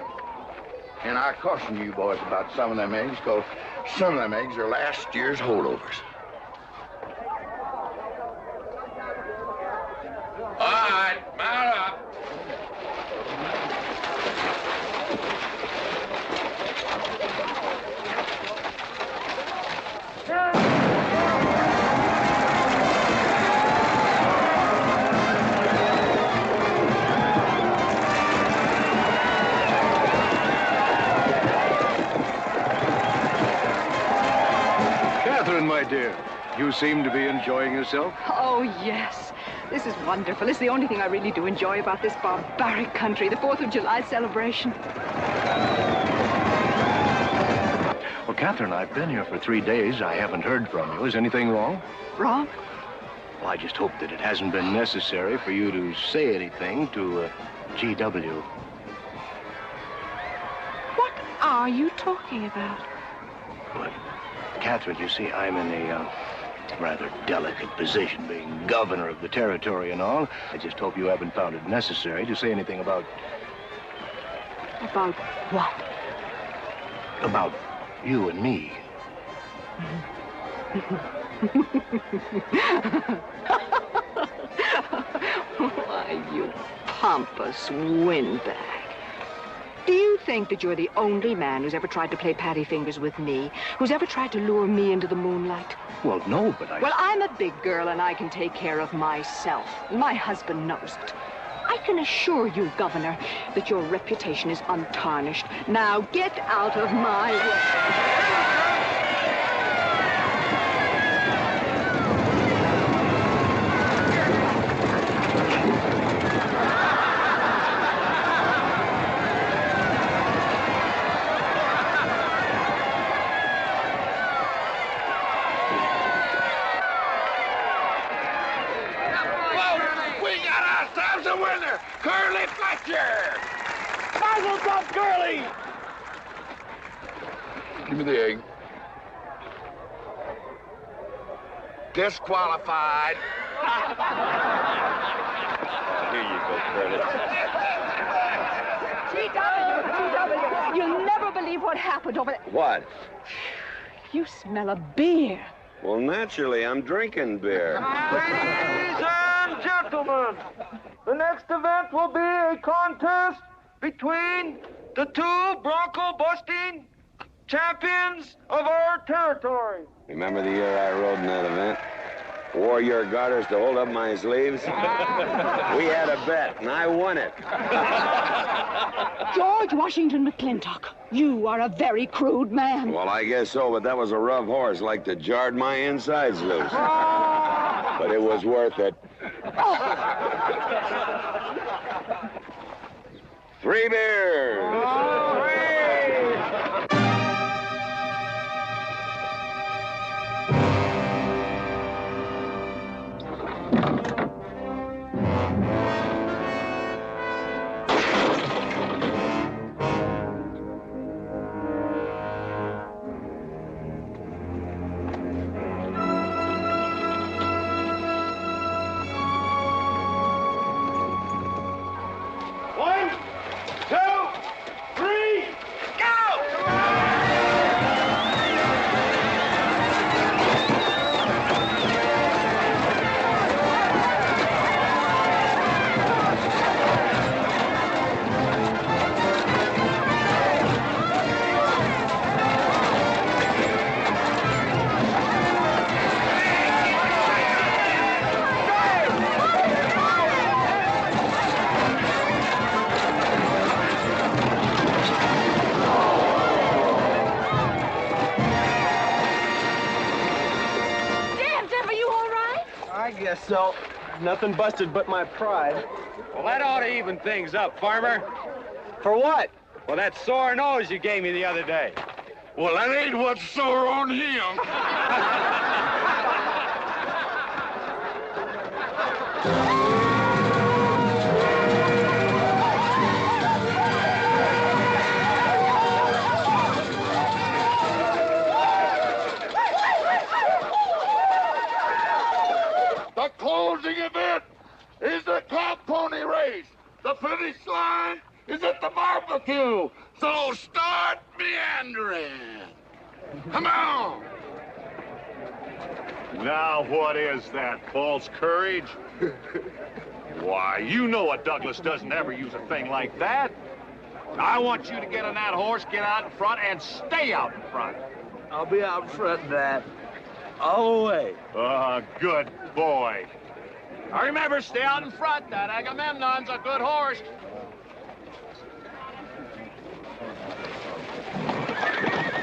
K: And I caution you boys about some of them eggs, because some of them eggs are last year's holdovers. All right, mount up.
G: Catherine, my dear, you seem to be enjoying yourself.
O: Oh, yes. This is wonderful. It's the only thing I really do enjoy about this barbaric country, the 4th of July celebration.
G: Well, Catherine, I've been here for 3 days. I haven't heard from you. Is anything wrong?
O: Wrong?
G: Well, I just hope that it hasn't been necessary for you to say anything to GW.
O: What are you talking about?
G: Well, Catherine, you see, I'm in a rather delicate position, being governor of the territory and all. I just hope you haven't found it necessary to say anything about...
O: About what?
G: About you and me.
O: Why, you pompous windbag. Do you think that you're the only man who's ever tried to play patty fingers with me, who's ever tried to lure me into the moonlight?
G: Well, no, but I...
O: Well, I'm a big girl and I can take care of myself. My husband knows it. I can assure you, Governor, that your reputation is untarnished. Now get out of my way.
K: Mazel tov, Curly! Give me the egg. Disqualified.
V: Here you go, Curly.
O: GW, you'll never believe what happened over there.
V: What?
O: You smell of beer.
V: Well, naturally, I'm drinking beer.
M: Ladies and gentlemen, the next event will be a contest between the two bronco-busting champions of our territory.
V: Remember the year I rode in that event? Wore your garters to hold up my sleeves? We had a bet, and I won it.
O: George Washington McClintock, you are a very crude man.
V: Well, I guess so, but that was a rough horse, like to jarred my insides loose. But it was worth it. 3 beers.
P: guess so. Nothing busted but my pride.
B: Well, that ought to even things up, farmer.
P: For what?
B: Well, that sore nose you gave me the other day.
K: Well, that ain't what's sore on him. The closing event is the cow pony race. The finish line is at the barbecue. So start meandering. Come on.
C: Now, what is that, false courage? Why, you know a Douglas doesn't ever use a thing like that. I want you to get on that horse, get out in front, and stay out in front.
L: I'll be out in front, Dad. All the way.
C: Good boy.
K: Now remember, stay out in front. That Agamemnon's a good horse.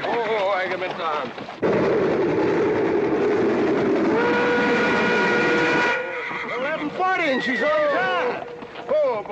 J: Oh, Agamemnon.
L: 11:40 and she's on time. Oh,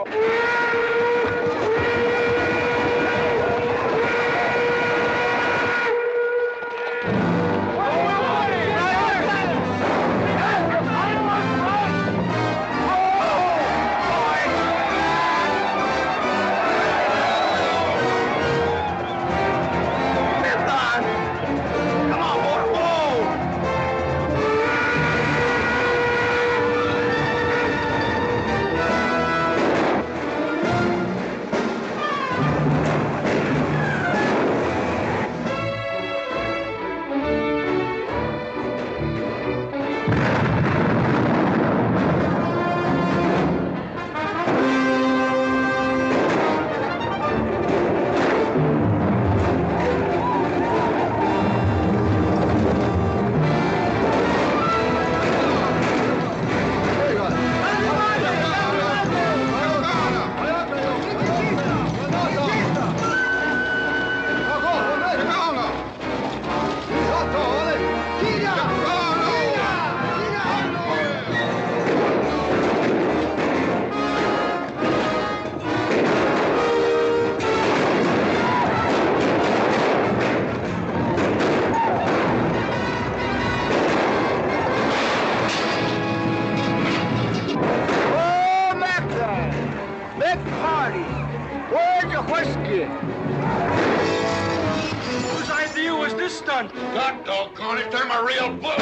K: Whose idea was this stunt? God doggone it, they're my real book.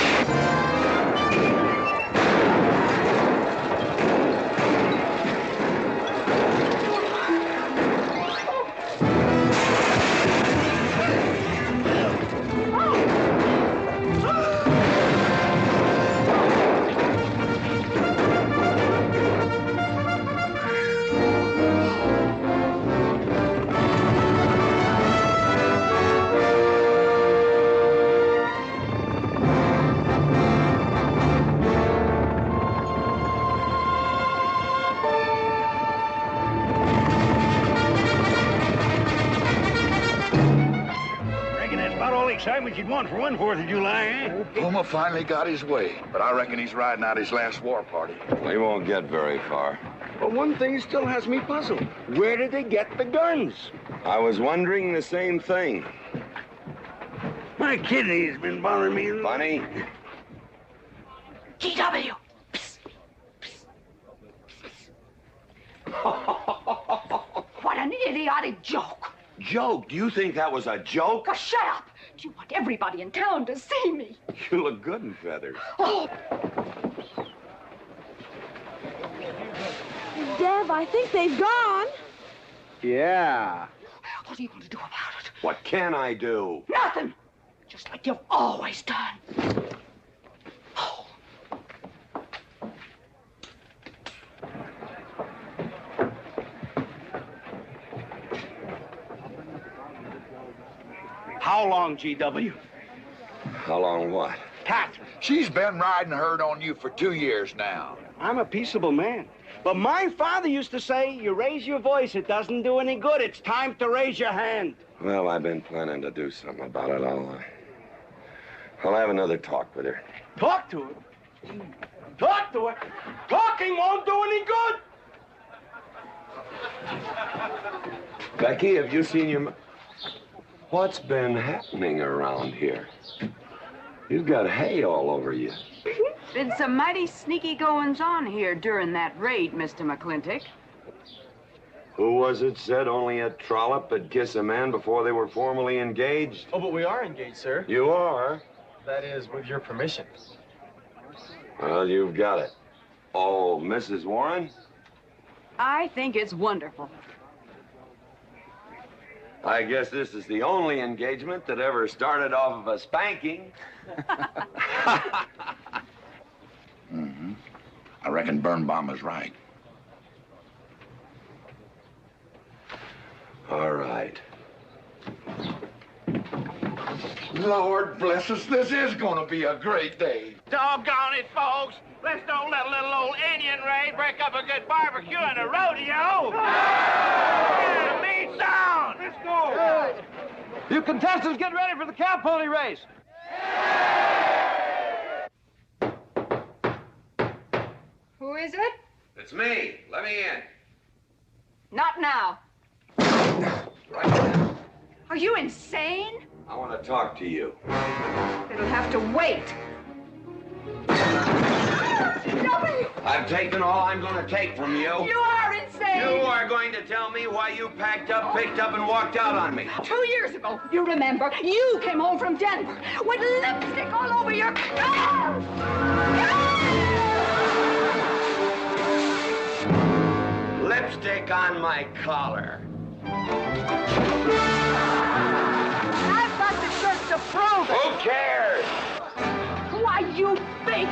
L: Excitement you'd want for one 4th of July, eh?
D: Puma finally got his way, but I reckon he's riding out his last war party.
E: He won't get very far.
L: But one thing still has me puzzled. Where did they get the guns?
E: I was wondering the same thing.
L: My kidney's been bothering me.
E: Bunny?
O: GW! What an idiotic joke.
E: Joke? Do you think that was a joke?
O: Oh, shut up! Do you want everybody in town to see me?
E: You look good in feathers.
O: Oh!
F: Deb, I think they've gone.
E: Yeah.
O: What are you going to do about it?
E: What can I do?
O: Nothing! Just like you've always done.
L: How long, GW?
E: How long what?
L: Catherine.
D: She's been riding herd on you for 2 years now.
L: I'm a peaceable man. But my father used to say, you raise your voice, it doesn't do any good. It's time to raise your hand.
E: Well, I've been planning to do something about it. I'll have another talk with her.
L: Talk to her?
I: Talk to her? Talking won't do any good.
E: Becky, have you seen your... What's been happening around here? You've got hay all over you.
S: Been some mighty sneaky goings-on here during that raid, Mr. McClintock.
E: Who was it said only a trollop could kiss a man before they were formally engaged?
P: Oh, but we are engaged, sir.
E: You are?
P: That is, with your permission.
E: Well, you've got it. Oh, Mrs. Warren?
S: I think it's wonderful.
E: I guess this is the only engagement that ever started off of a spanking.
D: Mm-hmm. I reckon Birnbaum is right.
E: All right.
D: Lord bless us, this is gonna be a great day.
K: Doggone it, folks. Let's don't let a little old Indian raid break up a good barbecue and a rodeo. Yeah, the meat down. Let's go.
I: You contestants get ready for the cow pony race.
S: Who is it?
V: It's me. Let me in.
S: Not now.
V: Right now.
S: Are you insane?
E: I want to talk to you.
S: It'll have to wait.
E: I've taken all I'm going to take from you.
S: You are insane.
E: You are going to tell me why you packed up, picked up, and walked out on me.
S: 2 years ago, you remember, you came home from Denver with lipstick all over your car.
E: Lipstick on my collar.
S: I've got the shirt to prove it.
E: Who cares?
S: Why, you big...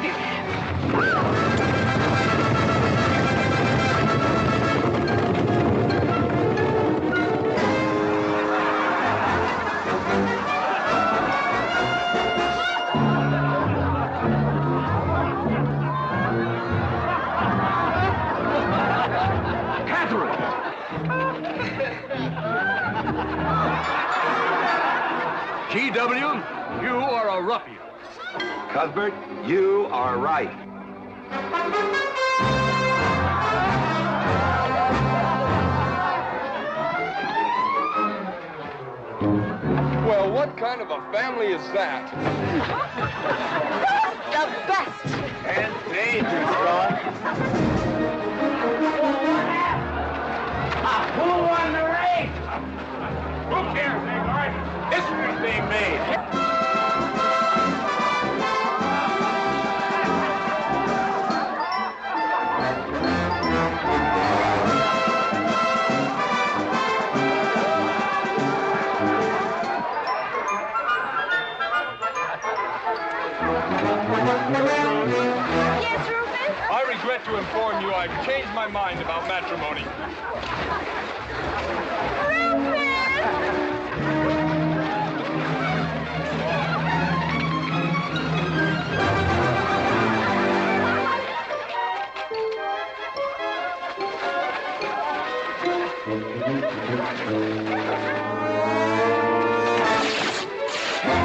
C: GW, you are a ruffian.
E: Cuthbert, you are right.
Q: Well, what kind of a family is that?
S: The best.
E: And dangerous, son.
K: Who won the race? Who cares, Ingrid? History's being made.
S: Yes, Reuben?
Q: I regret to inform you I've changed my mind about matrimony.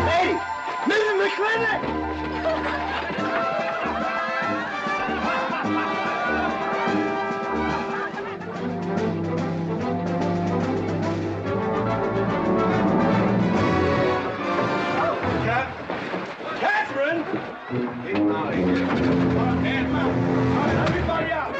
I: Hey, Mrs. McClintock!
Q: Catherine!
E: Get him out of here.
Q: Hands up. All right, everybody out.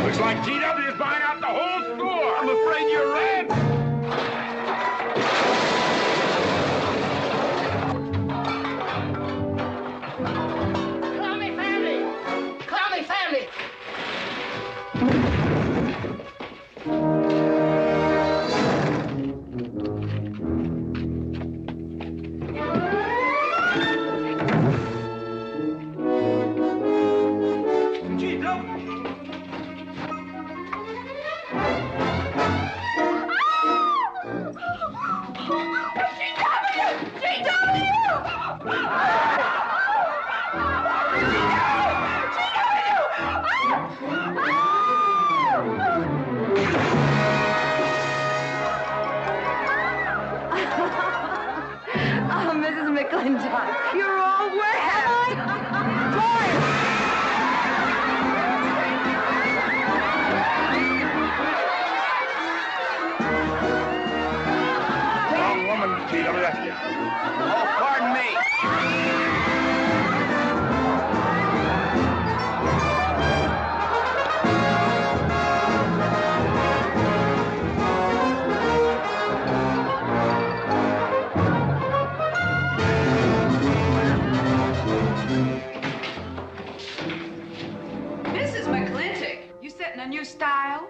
C: Looks like GW is buying out the whole store. I'm afraid you're right.
B: GW. Oh, pardon me.
S: Mrs. McClintock, you setting a new style?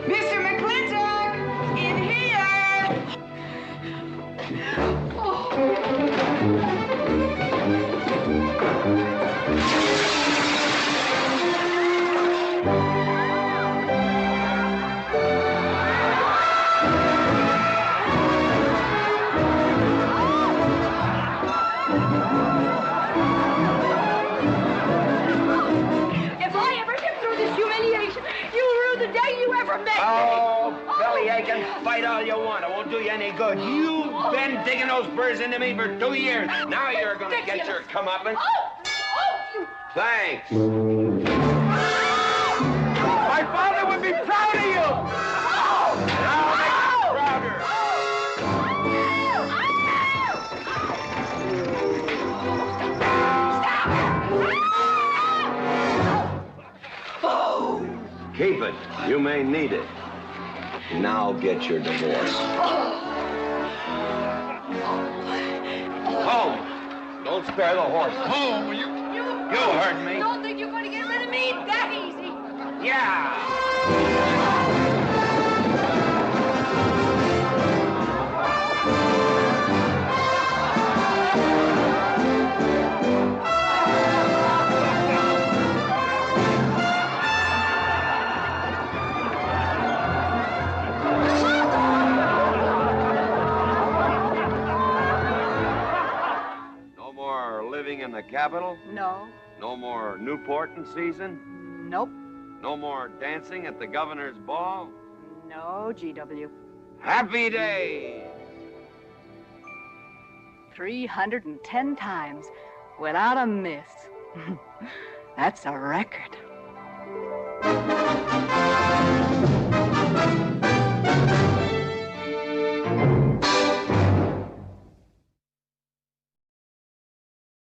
S: Mr. McClintock, in here!
R: If I ever get through this humiliation, you'll rue the day you ever met me.
B: Oh, belly aching, fight all you want. It won't do you any good. You've been digging those burrs into me for 2 years. Now you're gonna get your comeuppance. Thanks. My father would be proud of you. Now make him prouder.
E: Keep it. You may need it. Now get your divorce.
B: Home. Don't spare the horse. Home. You heard me.
R: Don't think you're going to get rid of me that easy.
B: Yeah.
E: No more living in the capital?
O: No.
E: No more Newport in season?
O: Nope.
E: No more dancing at the governor's ball?
O: No, GW.
E: Happy days!
O: 310 times without a miss. That's a record.